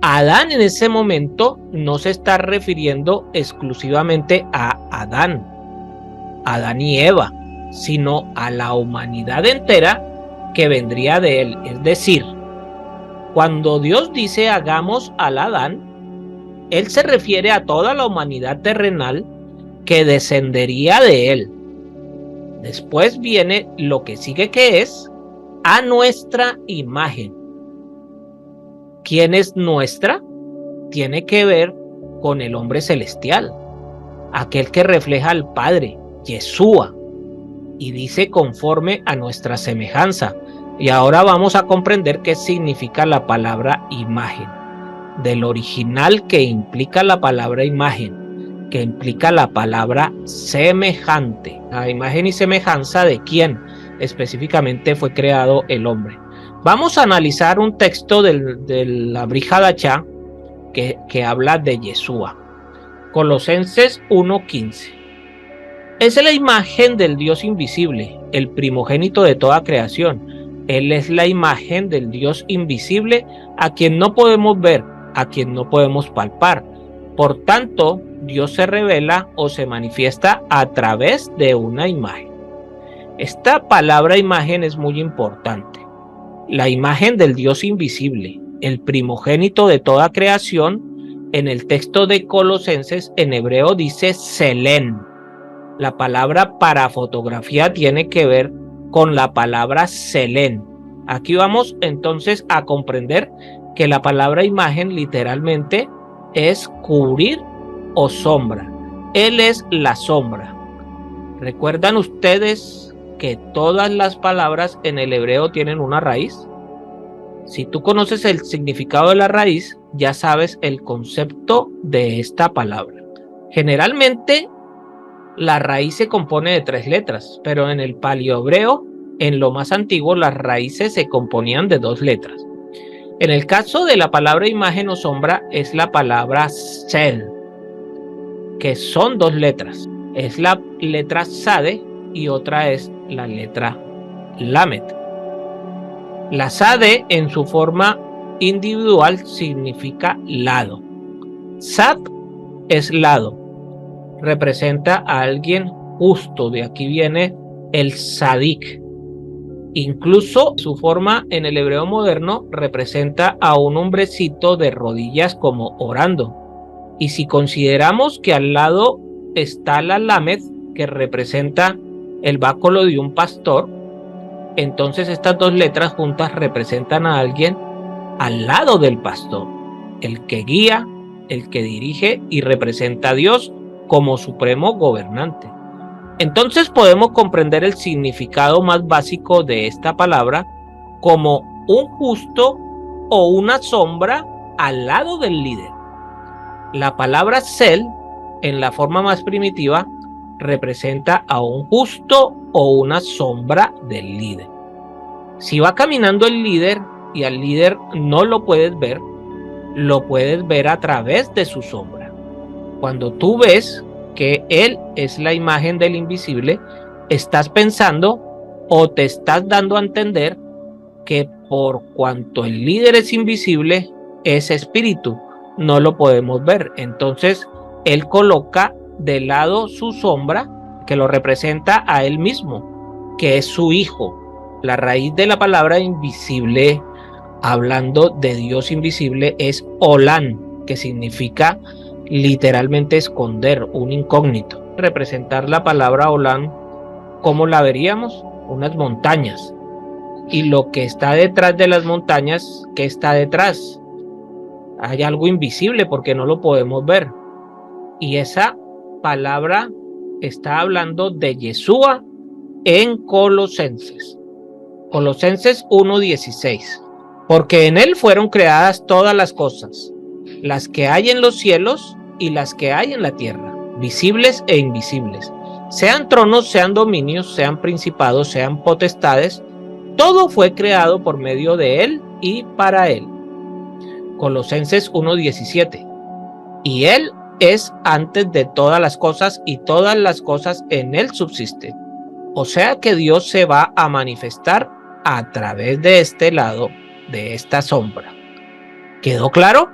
Adán en ese momento no se está refiriendo exclusivamente a Adán y Eva, sino a la humanidad entera que vendría de él. Es decir, cuando Dios dice hagamos al Adán, él se refiere a toda la humanidad terrenal que descendería de él. Después viene lo que sigue, que es a nuestra imagen. ¿Quién es nuestra? Tiene que ver con el hombre celestial, aquel que refleja al Padre, Yeshua, y dice conforme a nuestra semejanza. Y ahora vamos a comprender qué significa la palabra imagen, del original que implica la palabra imagen, que implica la palabra semejante. La imagen y semejanza de quién específicamente fue creado el hombre. Vamos a analizar un texto de la Brit Hadashah que habla de Yeshua. Colosenses 1:15. Es la imagen del Dios invisible, el primogénito de toda creación. Él es la imagen del Dios invisible, a quien no podemos ver, a quien no podemos palpar. Por tanto, Dios se revela o se manifiesta a través de una imagen. Esta palabra imagen es muy importante. La imagen del Dios invisible, el primogénito de toda creación, en el texto de Colosenses en hebreo dice Selén. La palabra para fotografía tiene que ver con la palabra Selén. Aquí vamos entonces a comprender que la palabra imagen literalmente es cubrir o sombra. Él es la sombra. ¿Recuerdan ustedes que todas las palabras en el hebreo tienen una raíz? Si tú conoces el significado de la raíz, ya sabes el concepto de esta palabra. Generalmente, la raíz se compone de 3 letras, pero en el paleohebreo, en lo más antiguo, las raíces se componían de 2 letras. En el caso de la palabra imagen o sombra, es la palabra sel, que son 2 letras. Es la letra sade y otra es la letra lamet. La sade en su forma individual significa lado. Sad es lado, representa a alguien justo, de aquí viene el sadik. Incluso su forma en el hebreo moderno representa a un hombrecito de rodillas como orando. Y si consideramos que al lado está la lamed, que representa el báculo de un pastor, entonces estas 2 letras juntas representan a alguien al lado del pastor, el que guía, el que dirige y representa a Dios como supremo gobernante. Entonces podemos comprender el significado más básico de esta palabra como un justo o una sombra al lado del líder. La palabra sel, en la forma más primitiva, representa a un justo o una sombra del líder. Si va caminando el líder y al líder no lo puedes ver a través de su sombra. Cuando tú ves que él es la imagen del invisible, estás pensando o te estás dando a entender que por cuanto el líder es invisible, es espíritu, no lo podemos ver. Entonces él coloca de lado su sombra, que lo representa a él mismo, que es su hijo. La raíz de la palabra invisible, hablando de Dios invisible, es Olán, que significa literalmente esconder, un incógnito. Representar la palabra Olán, ¿cómo la veríamos? Unas montañas. Y lo que está detrás de las montañas, ¿qué está detrás? Hay algo invisible porque no lo podemos ver. Y esa palabra está hablando de Yeshua en Colosenses. Colosenses 1:16. Porque en él fueron creadas todas las cosas, las que hay en los cielos y las que hay en la tierra, visibles e invisibles. Sean tronos, sean dominios, sean principados, sean potestades, todo fue creado por medio de él y para él. Colosenses 1:17. Y él es antes de todas las cosas y todas las cosas en él subsisten. O sea que Dios se va a manifestar a través de este lado, de esta sombra. ¿Quedó claro?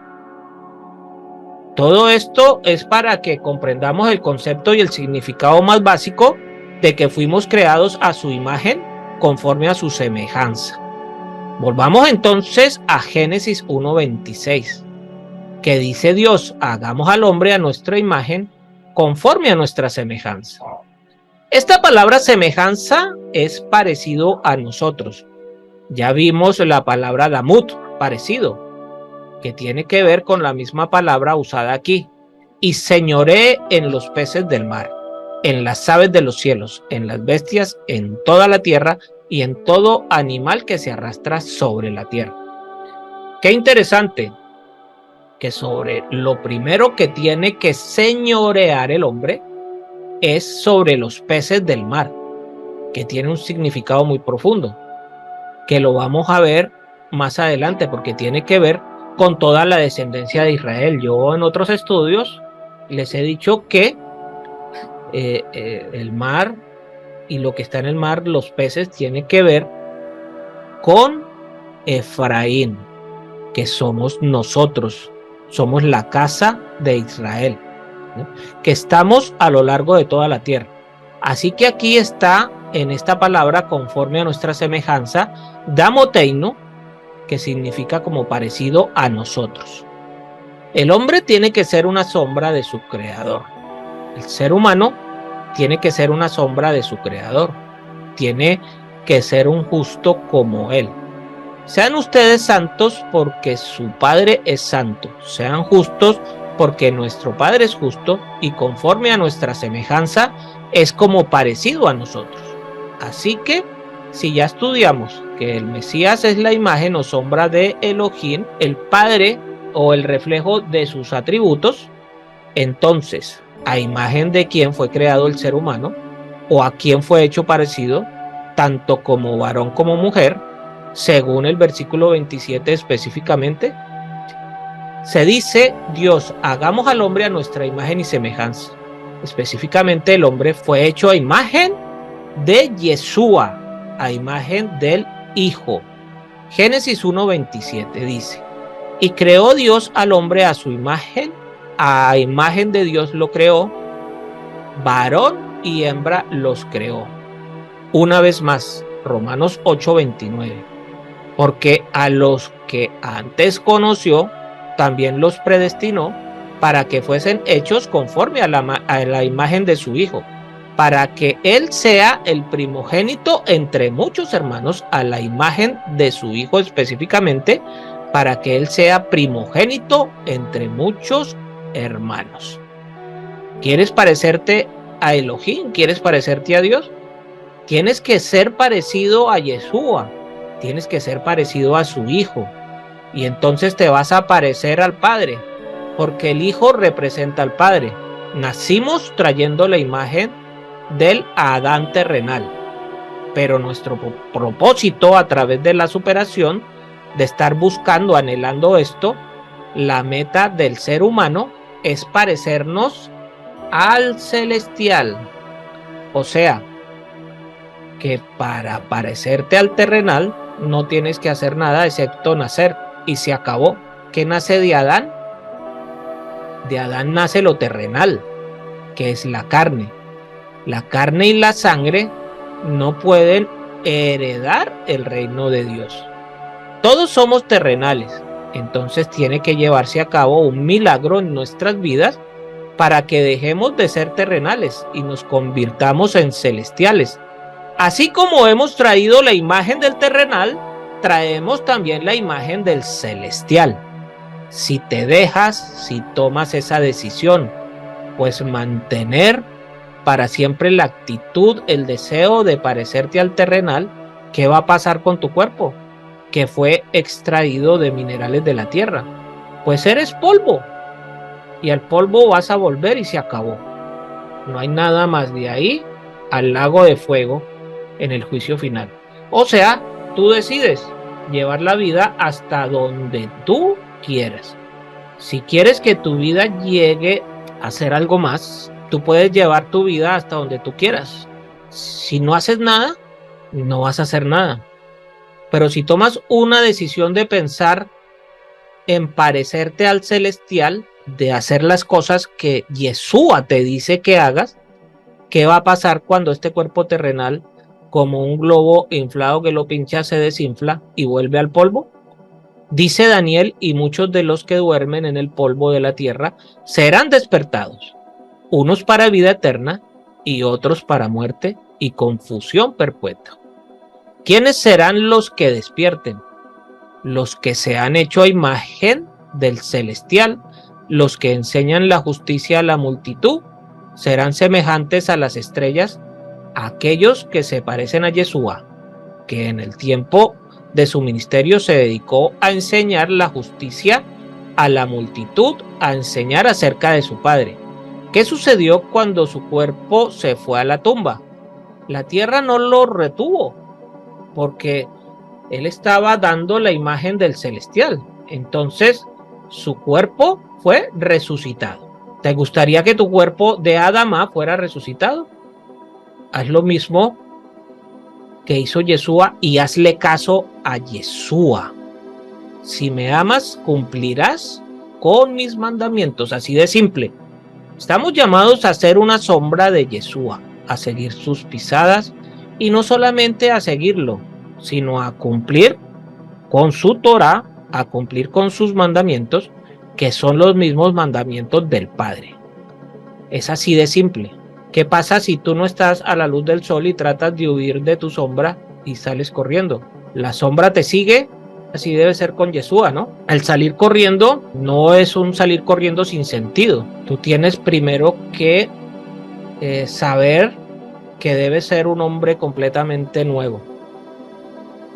Todo esto es para que comprendamos el concepto y el significado más básico de que fuimos creados a su imagen conforme a su semejanza. Volvamos entonces a Génesis 1:26, que dice Dios, hagamos al hombre a nuestra imagen conforme a nuestra semejanza. Esta palabra semejanza es parecido a nosotros. Ya vimos la palabra damut, parecido, que tiene que ver con la misma palabra usada aquí. Y señoré en los peces del mar, en las aves de los cielos, en las bestias, en toda la tierra y en todo animal que se arrastra sobre la tierra. Qué interesante que sobre lo primero que tiene que señorear el hombre es sobre los peces del mar, que tiene un significado muy profundo, que lo vamos a ver más adelante porque tiene que ver con toda la descendencia de Israel. Yo en otros estudios les he dicho que el mar y lo que está en el mar, los peces, tiene que ver con Efraín, que somos nosotros, somos la casa de Israel, ¿no? Que estamos a lo largo de toda la tierra. Así que aquí está en esta palabra conforme a nuestra semejanza, damoteino, que significa como parecido a nosotros. El hombre tiene que ser una sombra de su creador. El ser humano tiene que ser una sombra de su creador. Tiene que ser un justo como él. Sean ustedes santos porque su Padre es santo. Sean justos porque nuestro Padre es justo y conforme a nuestra semejanza es como parecido a nosotros. Así que, si ya estudiamos que el Mesías es la imagen o sombra de Elohim, el Padre o el reflejo de sus atributos, entonces, ¿a imagen de quién fue creado el ser humano? ¿O a quién fue hecho parecido, tanto como varón como mujer, según el versículo 27 específicamente? Se dice, Dios, hagamos al hombre a nuestra imagen y semejanza. Específicamente, el hombre fue hecho a imagen de Yeshua, a imagen del Hijo. Génesis 1:27 dice, y creó Dios al hombre a su imagen, a imagen de Dios lo creó, varón y hembra los creó. Una vez más, Romanos 8:29, porque a los que antes conoció, también los predestinó para que fuesen hechos conforme a la imagen de su Hijo, para que Él sea el primogénito entre muchos hermanos, a la imagen de su Hijo específicamente, para que Él sea primogénito entre muchos hermanos. ¿Quieres parecerte a Elohim? ¿Quieres parecerte a Dios? Tienes que ser parecido a Yeshua, tienes que ser parecido a su Hijo, y entonces te vas a parecer al Padre, porque el Hijo representa al Padre. Nacimos trayendo la imagen del Adán terrenal, pero nuestro propósito a través de la superación, de estar buscando, anhelando esto, la meta del ser humano es parecernos al celestial. O sea, que para parecerte al terrenal no tienes que hacer nada excepto nacer, y se acabó. ¿Qué nace de Adán? De Adán nace lo terrenal, que es la carne. La carne y la sangre no pueden heredar el reino de Dios. Todos somos terrenales, entonces tiene que llevarse a cabo un milagro en nuestras vidas para que dejemos de ser terrenales y nos convirtamos en celestiales. Así como hemos traído la imagen del terrenal, traemos también la imagen del celestial. Si te dejas, si tomas esa decisión, pues mantener para siempre la actitud, el deseo de parecerte al terrenal, ¿qué va a pasar con tu cuerpo? Que fue extraído de minerales de la tierra. Pues eres polvo, y al polvo vas a volver y se acabó. No hay nada más de ahí al lago de fuego en el juicio final. O sea, tú decides llevar la vida hasta donde tú quieras. Si quieres que tu vida llegue a ser algo más, tú puedes llevar tu vida hasta donde tú quieras. Si no haces nada, no vas a hacer nada. Pero si tomas una decisión de pensar en parecerte al celestial, de hacer las cosas que Yeshua te dice que hagas, ¿qué va a pasar cuando este cuerpo terrenal, como un globo inflado que lo pincha, se desinfla y vuelve al polvo? Dice Daniel, y muchos de los que duermen en el polvo de la tierra serán despertados, unos para vida eterna y otros para muerte y confusión perpetua. ¿Quiénes serán los que despierten? Los que se han hecho a imagen del celestial, los que enseñan la justicia a la multitud, serán semejantes a las estrellas, aquellos que se parecen a Yeshua, que en el tiempo de su ministerio se dedicó a enseñar la justicia a la multitud, a enseñar acerca de su Padre. ¿Qué sucedió cuando su cuerpo se fue a la tumba? La tierra no lo retuvo, porque él estaba dando la imagen del celestial. Entonces, su cuerpo fue resucitado. ¿Te gustaría que tu cuerpo de Adamá fuera resucitado? Haz lo mismo que hizo Yeshua y hazle caso a Yeshua. Si me amas, cumplirás con mis mandamientos. Así de simple. Estamos llamados a ser una sombra de Yeshua, a seguir sus pisadas, y no solamente a seguirlo, sino a cumplir con su Torah, a cumplir con sus mandamientos, que son los mismos mandamientos del Padre. Es así de simple. ¿Qué pasa si tú no estás a la luz del sol y tratas de huir de tu sombra y sales corriendo? La sombra te sigue. Así debe ser con Yeshua, ¿no? El salir corriendo no es un salir corriendo sin sentido. Tú tienes primero que saber que debes ser un hombre completamente nuevo,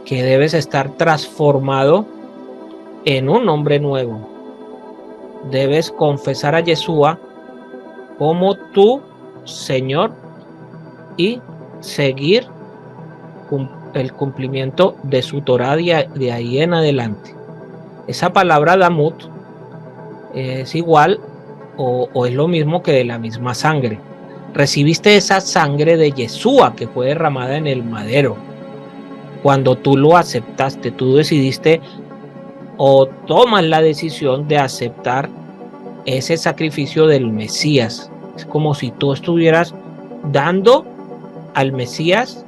que debes estar transformado en un hombre nuevo. Debes confesar a Yeshua como tu Señor y seguir el cumplimiento de su Torá de ahí en adelante. Esa palabra Damut es igual o es lo mismo que de la misma sangre. Recibiste esa sangre de Yeshua que fue derramada en el madero. Cuando tú lo aceptaste, tú decidiste o tomas la decisión de aceptar ese sacrificio del Mesías. Es como si tú estuvieras dando al Mesías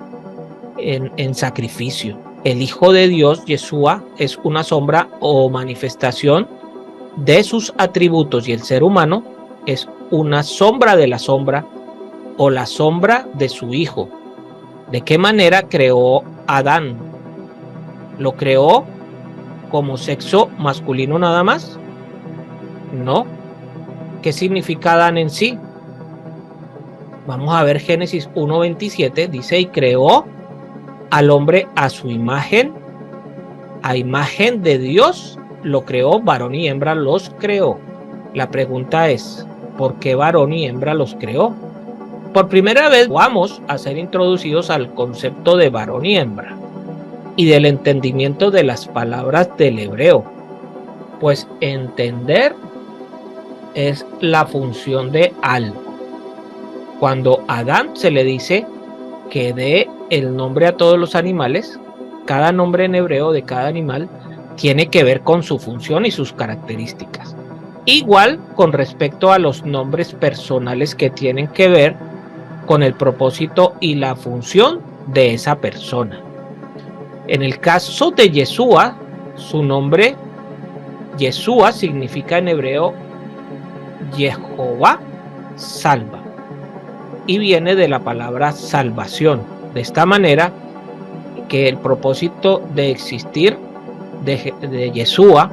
en sacrificio. El Hijo de Dios, Yeshua, es una sombra o manifestación de sus atributos, y el ser humano es una sombra de la sombra o la sombra de su Hijo. ¿De qué manera creó Adán? ¿Lo creó como sexo masculino nada más? No. ¿Qué significa Adán en sí? Vamos a ver Génesis 1:27, dice, y creó al hombre a su imagen, a imagen de Dios lo creó, varón y hembra los creó. La pregunta es, ¿por qué varón y hembra los creó? Por primera vez vamos a ser introducidos al concepto de varón y hembra y del entendimiento de las palabras del hebreo, pues entender es la función de algo. Cuando a Adán se le dice que dé el nombre a todos los animales, cada nombre en hebreo de cada animal tiene que ver con su función y sus características. Igual con respecto a los nombres personales que tienen que ver con el propósito y la función de esa persona. En el caso de Yeshua, su nombre Yeshua significa en hebreo Jehová salva y viene de la palabra salvación. De esta manera que el propósito de existir de Yeshua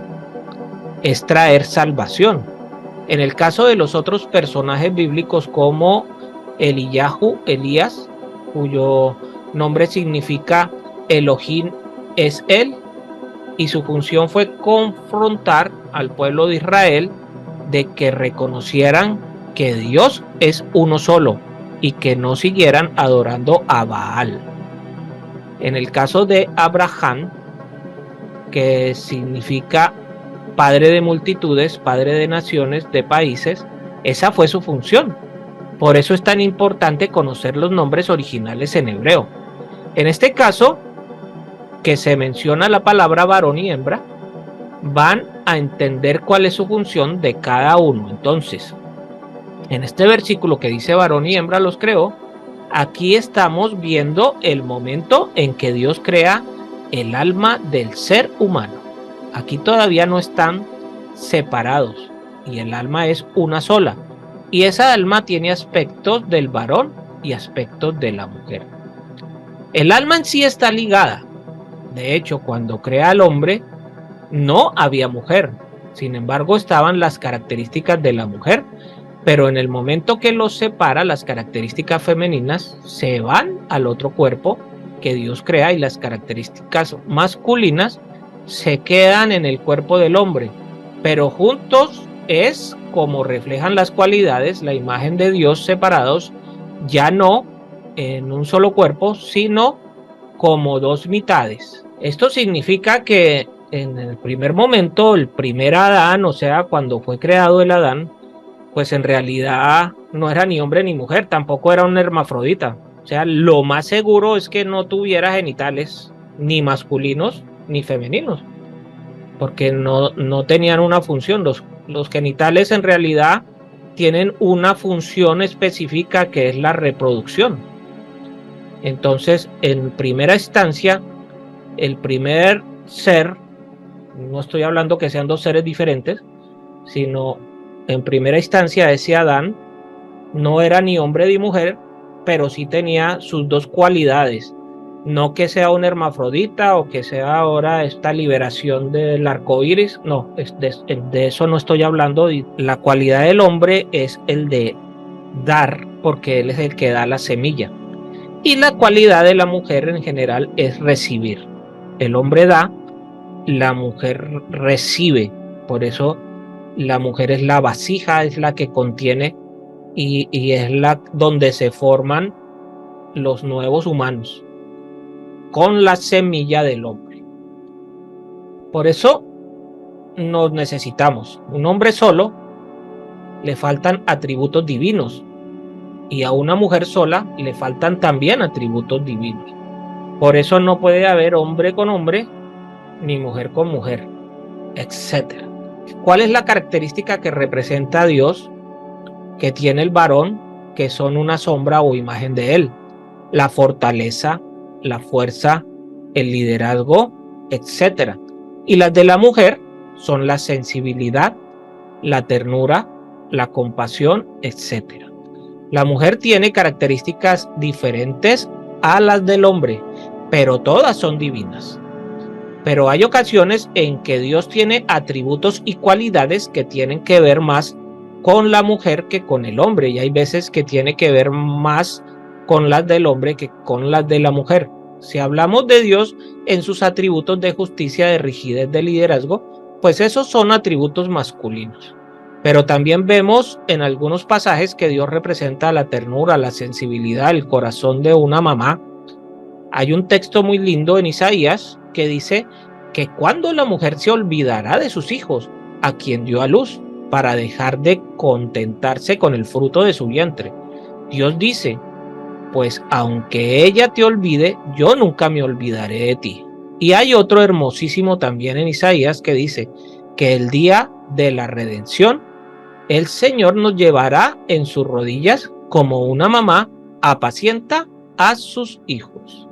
es traer salvación. En el caso de los otros personajes bíblicos como Eliyahu, Elías, cuyo nombre significa Elohim es él, y su función fue confrontar al pueblo de Israel de que reconocieran que Dios es uno solo y que no siguieran adorando a Baal. En el caso de Abraham, que significa padre de multitudes, padre de naciones, de países, esa fue su función. Por eso es tan importante conocer los nombres originales en hebreo. En este caso, que se menciona la palabra varón y hembra, van a entender cuál es su función de cada uno. Entonces, en este versículo que dice varón y hembra los creó, aquí estamos viendo el momento en que Dios crea el alma del ser humano. Aquí todavía no están separados y el alma es una sola. Y esa alma tiene aspectos del varón y aspectos de la mujer. El alma en sí está ligada. De hecho, cuando crea al hombre, no había mujer. Sin embargo, estaban las características de la mujer. Pero en el momento que los separa, las características femeninas se van al otro cuerpo que Dios crea y las características masculinas se quedan en el cuerpo del hombre. Pero juntos es como reflejan las cualidades, la imagen de Dios separados, ya no en un solo cuerpo, sino como dos mitades. Esto significa que en el primer momento, el primer Adán, o sea, cuando fue creado el Adán, pues en realidad no era ni hombre ni mujer, tampoco era un hermafrodita. O sea, lo más seguro es que no tuviera genitales ni masculinos ni femeninos, porque no tenían una función. Los genitales en realidad tienen una función específica que es la reproducción. Entonces, en primera instancia, el primer ser, no estoy hablando que sean dos seres diferentes, sino en primera instancia ese Adán no era ni hombre ni mujer, pero sí tenía sus dos cualidades. No que sea un hermafrodita o que sea ahora esta liberación del arco iris, no, de eso no estoy hablando. La cualidad del hombre es el de dar, porque él es el que da la semilla. Y la cualidad de la mujer en general es recibir. El hombre da, la mujer recibe. Por eso la mujer es la vasija, es la que contiene y es la donde se forman los nuevos humanos con la semilla del hombre. Por eso nos necesitamos. Un hombre solo le faltan atributos divinos y a una mujer sola le faltan también atributos divinos. Por eso no puede haber hombre con hombre ni mujer con mujer, etc. ¿Cuál es la característica que representa a Dios, que tiene el varón, que son una sombra o imagen de él? La fortaleza, la fuerza, el liderazgo, etc. Y las de la mujer son la sensibilidad, la ternura, la compasión, etc. La mujer tiene características diferentes a las del hombre, pero todas son divinas. Pero hay ocasiones en que Dios tiene atributos y cualidades que tienen que ver más con la mujer que con el hombre, y hay veces que tiene que ver más con las del hombre que con las de la mujer. Si hablamos de Dios en sus atributos de justicia, de rigidez, de liderazgo, pues esos son atributos masculinos. Pero también vemos en algunos pasajes que Dios representa la ternura, la sensibilidad, el corazón de una mamá. Hay un texto muy lindo en Isaías que dice que cuando la mujer se olvidará de sus hijos, a quien dio a luz, para dejar de contentarse con el fruto de su vientre. Dios dice, pues aunque ella te olvide, yo nunca me olvidaré de ti. Y hay otro hermosísimo también en Isaías que dice que el día de la redención, el Señor nos llevará en sus rodillas como una mamá apacienta a sus hijos.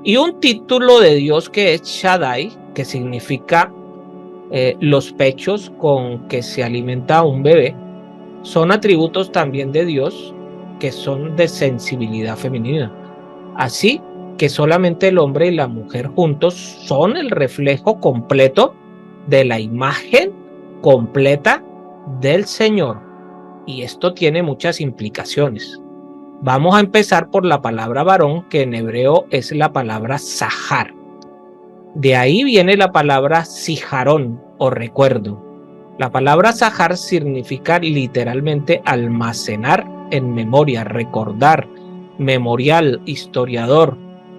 Y un título de Dios que es Shaddai, que significa los pechos con que se alimenta un bebé, son atributos también de Dios que son de sensibilidad femenina. Así que solamente el hombre y la mujer juntos son el reflejo completo de la imagen completa del Señor. Y esto tiene muchas implicaciones. Vamos a empezar por la palabra varón, que en hebreo es la palabra sahar. De ahí viene la palabra sijarón o recuerdo. La palabra sahar significa literalmente almacenar en memoria, recordar, memorial, historiador,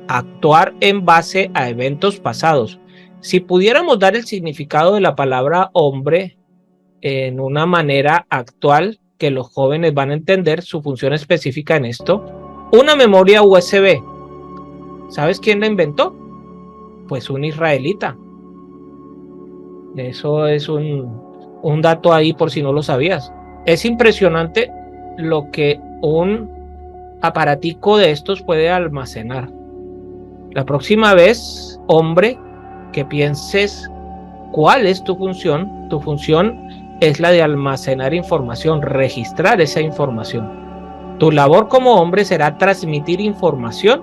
actuar en base a eventos pasados. Si pudiéramos dar el significado de la palabra hombre en una manera actual que los jóvenes van a entender su función específica en esto, una memoria USB. ¿Sabes quién la inventó? Pues un israelita. Eso es un dato ahí por si no lo sabías. Es impresionante lo que un aparatico de estos puede almacenar. La próxima vez, hombre, que pienses cuál es tu función es la de almacenar información, registrar esa información. Tu labor como hombre será transmitir información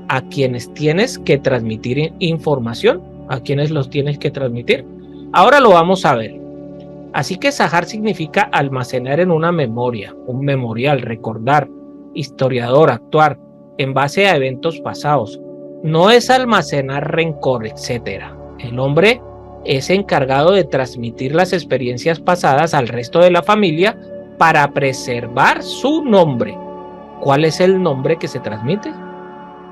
a quienes tienes que transmitir información, a quienes los tienes que transmitir. Ahora lo vamos a ver. Así que sahar significa almacenar en una memoria, un memorial, recordar, historiador, actuar en base a eventos pasados. No es almacenar rencor, etc. El hombre es encargado de transmitir las experiencias pasadas al resto de la familia para preservar su nombre. ¿Cuál es el nombre que se transmite?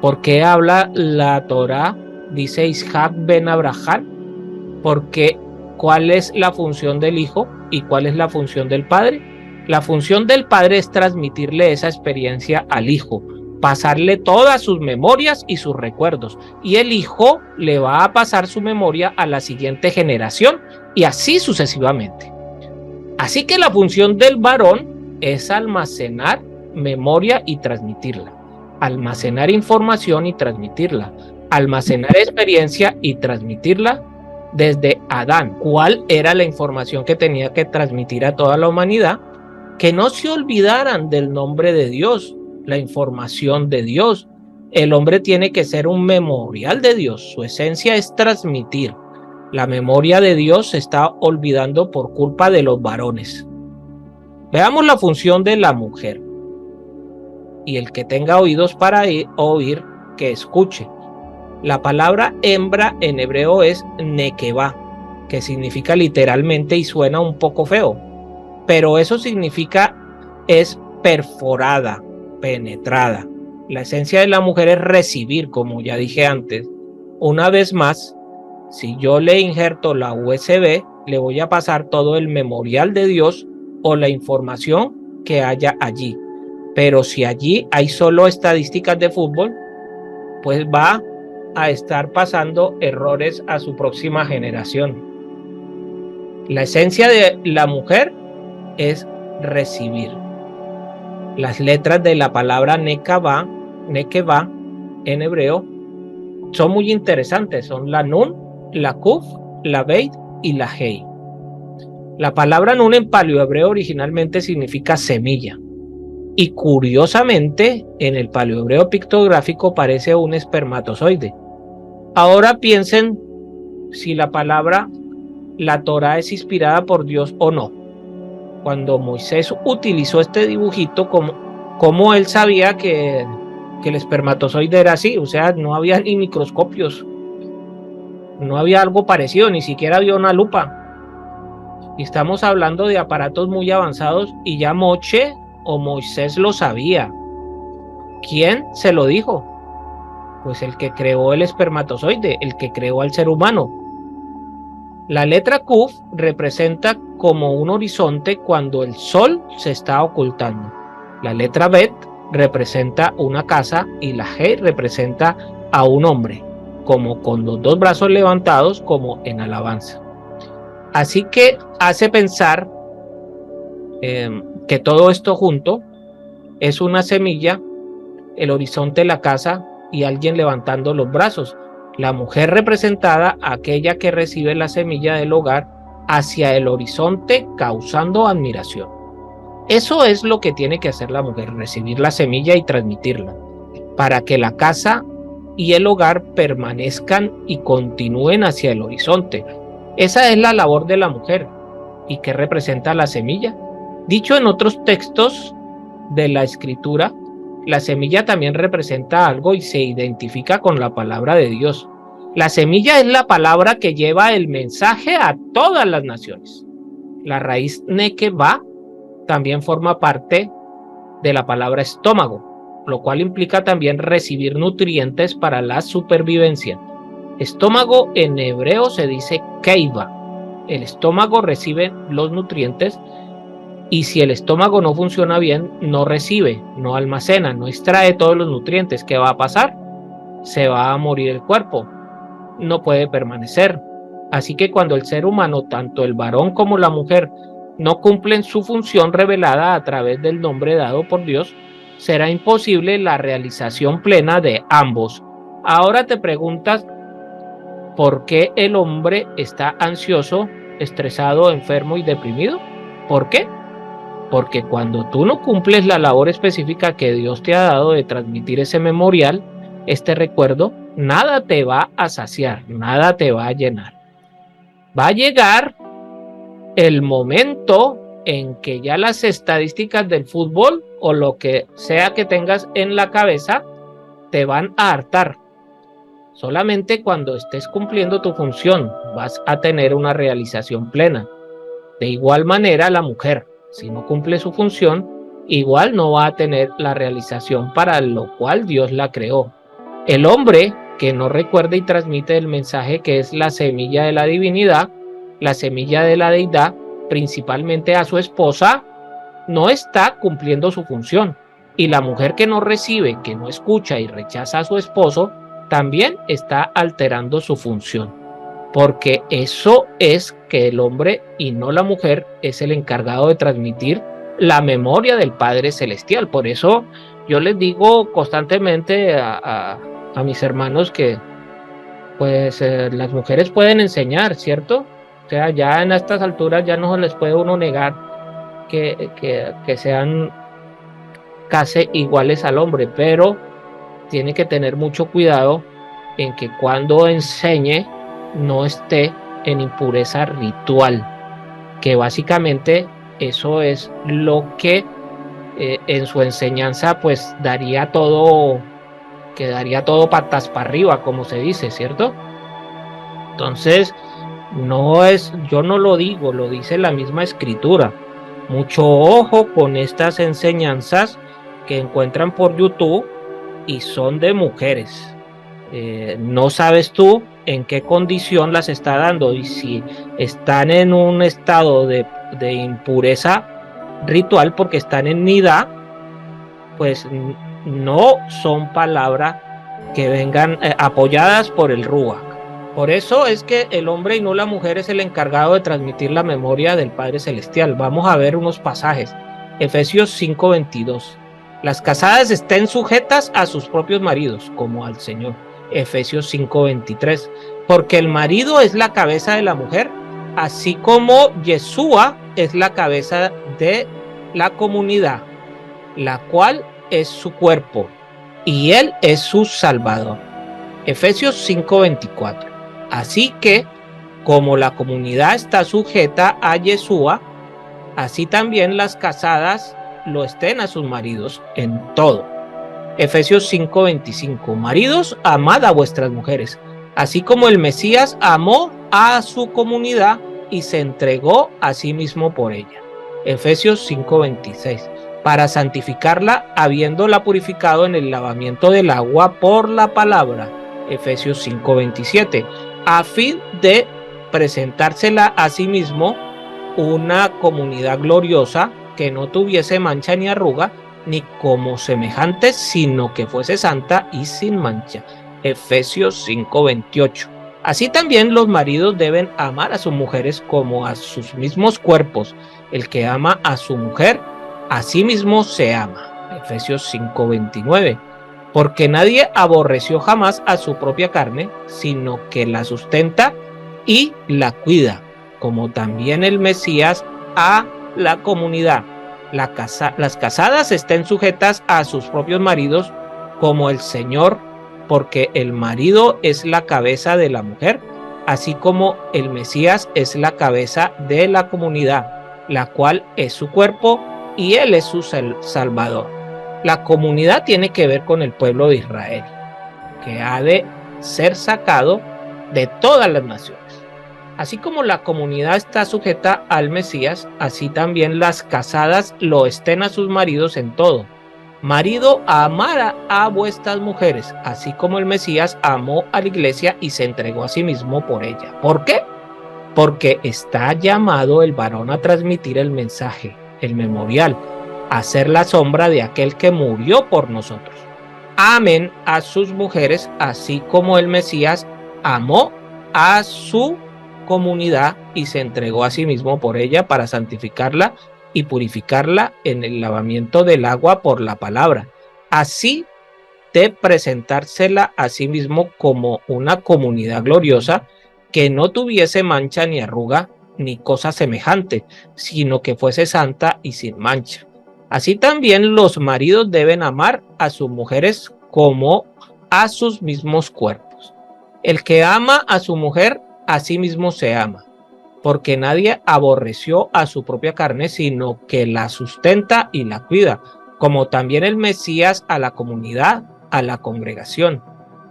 ¿Por qué habla la Torá? Dice Isaac ben Abraham. Porque ¿cuál es la función del hijo y cuál es la función del padre? La función del padre es transmitirle esa experiencia al hijo, pasarle todas sus memorias y sus recuerdos, y el hijo le va a pasar su memoria a la siguiente generación y así sucesivamente. Así que la función del varón es almacenar memoria y transmitirla, almacenar información y transmitirla, almacenar experiencia y transmitirla desde Adán. ¿Cuál era la información que tenía que transmitir a toda la humanidad? Que no se olvidaran del nombre de Dios, la información de Dios. El hombre tiene que ser un memorial de Dios. Su esencia es transmitir. La memoria de Dios se está olvidando por culpa de los varones. Veamos la función de la mujer. y el que tenga oídos para oír, que escuche. La palabra hembra en hebreo es nekevá, que significa literalmente y suena un poco feo, pero eso significa es perforada, penetrada. La esencia de la mujer es recibir, como ya dije antes. Una vez más, si yo le injerto la USB, le voy a pasar todo el memorial de Dios o la información que haya allí. Pero si allí hay solo estadísticas de fútbol, pues va a estar pasando errores a su próxima generación. La esencia de la mujer es recibir. Las letras de la palabra nekevá en hebreo son muy interesantes. Son la nun, la kuf, la beit y la hei. La palabra nun en paleohebreo originalmente significa semilla. Y curiosamente, en el paleohebreo pictográfico parece un espermatozoide. Ahora piensen si la palabra, la Torá, es inspirada por Dios o no. Cuando Moisés utilizó este dibujito, como él sabía que el espermatozoide era así, o sea, no había ni microscopios, no había algo parecido, ni siquiera había una lupa. Y estamos hablando de aparatos muy avanzados y ya Moche o Moisés lo sabía. ¿Quién se lo dijo? Pues el que creó el espermatozoide, el que creó al ser humano. La letra Kuf representa como un horizonte cuando el sol se está ocultando. La letra Bet representa una casa y la G representa a un hombre, como con los dos brazos levantados, como en alabanza. Así que hace pensar que todo esto junto es una semilla, el horizonte, la casa y alguien levantando los brazos. La mujer representada, aquella que recibe la semilla del hogar hacia el horizonte, causando admiración. Eso es lo que tiene que hacer la mujer, recibir la semilla y transmitirla, para que la casa y el hogar permanezcan y continúen hacia el horizonte. Esa es la labor de la mujer. ¿Y qué representa la semilla? Dicho en otros textos de la escritura, la semilla también representa algo y se identifica con la palabra de Dios. La semilla es la palabra que lleva el mensaje a todas las naciones. La raíz nekevá también forma parte de la palabra estómago, lo cual implica también recibir nutrientes para la supervivencia. Estómago en hebreo se dice keiva. El estómago recibe los nutrientes y si el estómago no funciona bien, no recibe, no almacena, no extrae todos los nutrientes. ¿Qué va a pasar? Se va a morir el cuerpo, no puede permanecer. Así que cuando el ser humano, tanto el varón como la mujer, no cumplen su función revelada a través del nombre dado por Dios, será imposible la realización plena de ambos. Ahora te preguntas, ¿por qué el hombre está ansioso, estresado, enfermo y deprimido? ¿Por qué? Porque cuando tú no cumples la labor específica que Dios te ha dado de transmitir ese memorial, este recuerdo, nada te va a saciar, nada te va a llenar. Va a llegar el momento en que ya las estadísticas del fútbol o lo que sea que tengas en la cabeza te van a hartar. Solamente cuando estés cumpliendo tu función vas a tener una realización plena. De igual manera, la mujer, si no cumple su función, igual no va a tener la realización para lo cual Dios la creó. El hombre que no recuerda y transmite el mensaje que es la semilla de la divinidad, la semilla de la deidad, principalmente a su esposa, no está cumpliendo su función. Y la mujer que no recibe, que no escucha y rechaza a su esposo, también está alterando su función. Porque eso es que el hombre y no la mujer es el encargado de transmitir la memoria del Padre Celestial. Por eso yo les digo constantemente a mis hermanos que pues las mujeres pueden enseñar, ¿cierto? O sea, ya en estas alturas ya no se les puede uno negar que sean casi iguales al hombre, pero tiene que tener mucho cuidado en que cuando enseñe no esté en impureza ritual, que básicamente eso es lo que en su enseñanza pues quedaría todo patas para arriba, como se dice, ¿cierto? Entonces, yo no lo digo, lo dice la misma escritura. Mucho ojo con estas enseñanzas que encuentran por YouTube y son de mujeres. No sabes tú en qué condición las está dando y si están en un estado de impureza ritual porque están en nidá, pues no son palabras que vengan apoyadas por el Ruach. Por eso es que el hombre y no la mujer es el encargado de transmitir la memoria del Padre Celestial. Vamos a ver unos pasajes. Efesios 5:22. Las casadas estén sujetas a sus propios maridos, como al Señor. Efesios 5:23. Porque el marido es la cabeza de la mujer, así como Yeshua es la cabeza de la comunidad, la cual es su cuerpo, y él es su Salvador. Efesios 5:24. Así que, como la comunidad está sujeta a Yeshua, así también las casadas lo estén a sus maridos en todo. Efesios 5:25. Maridos, amad a vuestras mujeres, así como el Mesías amó a su comunidad y se entregó a sí mismo por ella. Efesios 5:26. Para santificarla, habiéndola purificado en el lavamiento del agua por la palabra. Efesios 5:27. A fin de presentársela a sí mismo una comunidad gloriosa que no tuviese mancha ni arruga, ni como semejantes, sino que fuese santa y sin mancha. Efesios 5:28. Así también los maridos deben amar a sus mujeres como a sus mismos cuerpos. El que ama a su mujer, a sí mismo se ama. Efesios 5:29. Porque nadie aborreció jamás a su propia carne, sino que la sustenta y la cuida, como también el Mesías a la comunidad. Las casadas estén sujetas a sus propios maridos como el Señor, porque el marido es la cabeza de la mujer, así como el Mesías es la cabeza de la comunidad, la cual es su cuerpo y él es su Salvador. La comunidad tiene que ver con el pueblo de Israel, que ha de ser sacado de todas las naciones. Así como la comunidad está sujeta al Mesías, así también las casadas lo estén a sus maridos en todo. Marido, amar a vuestras mujeres, así como el Mesías amó a la iglesia y se entregó a sí mismo por ella. ¿Por qué? Porque está llamado el varón a transmitir el mensaje, el memorial, a ser la sombra de aquel que murió por nosotros. Amen a sus mujeres, así como el Mesías amó a su comunidad y se entregó a sí mismo por ella para santificarla y purificarla en el lavamiento del agua por la palabra, así de presentársela a sí mismo como una comunidad gloriosa que no tuviese mancha ni arruga ni cosa semejante, sino que fuese santa y sin mancha. Así también los maridos deben amar a sus mujeres como a sus mismos cuerpos. El que ama a su mujer, a sí mismo se ama, porque nadie aborreció a su propia carne, sino que la sustenta y la cuida, como también el Mesías a la comunidad, a la congregación.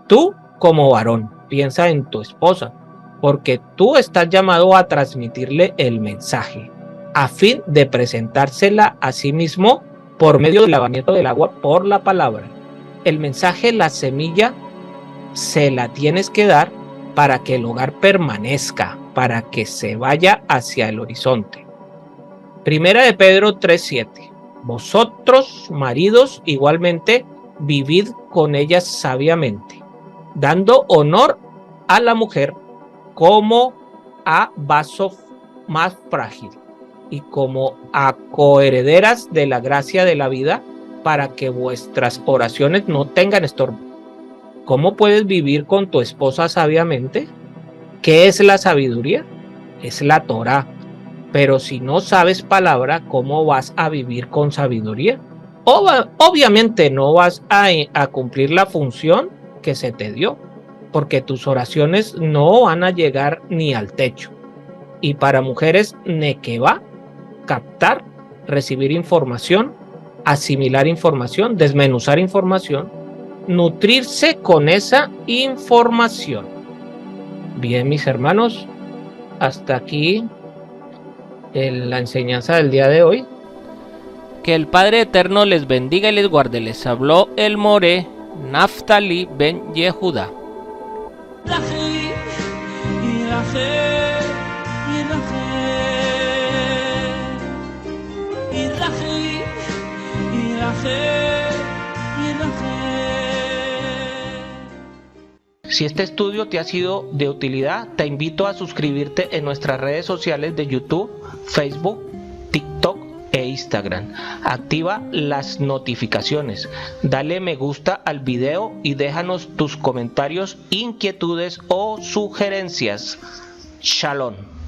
Tú, como varón, piensa en tu esposa, porque tú estás llamado a transmitirle el mensaje, a fin de presentársela a sí mismo por medio del lavamiento del agua por la palabra. El mensaje, la semilla, se la tienes que dar para que el hogar permanezca, para que se vaya hacia el horizonte. Primera de Pedro 3:7. Vosotros, maridos, igualmente, vivid con ellas sabiamente, dando honor a la mujer como a vaso más frágil y como a coherederas de la gracia de la vida, para que vuestras oraciones no tengan estorbo. ¿Cómo puedes vivir con tu esposa sabiamente? ¿Qué es la sabiduría? Es la Torá. Pero si no sabes palabra, ¿cómo vas a vivir con sabiduría? Obviamente no vas a cumplir la función que se te dio, porque tus oraciones no van a llegar ni al techo. Y para mujeres, nequeva, captar, recibir información, asimilar información, desmenuzar información, nutrirse con esa información. Bien, mis hermanos, hasta aquí la enseñanza del día de hoy. Que el Padre Eterno les bendiga y les guarde. Les habló el More Naftali Ben Yehuda. Si este estudio te ha sido de utilidad, te invito a suscribirte en nuestras redes sociales de YouTube, Facebook, TikTok e Instagram. Activa las notificaciones, dale me gusta al video y déjanos tus comentarios, inquietudes o sugerencias. Shalom.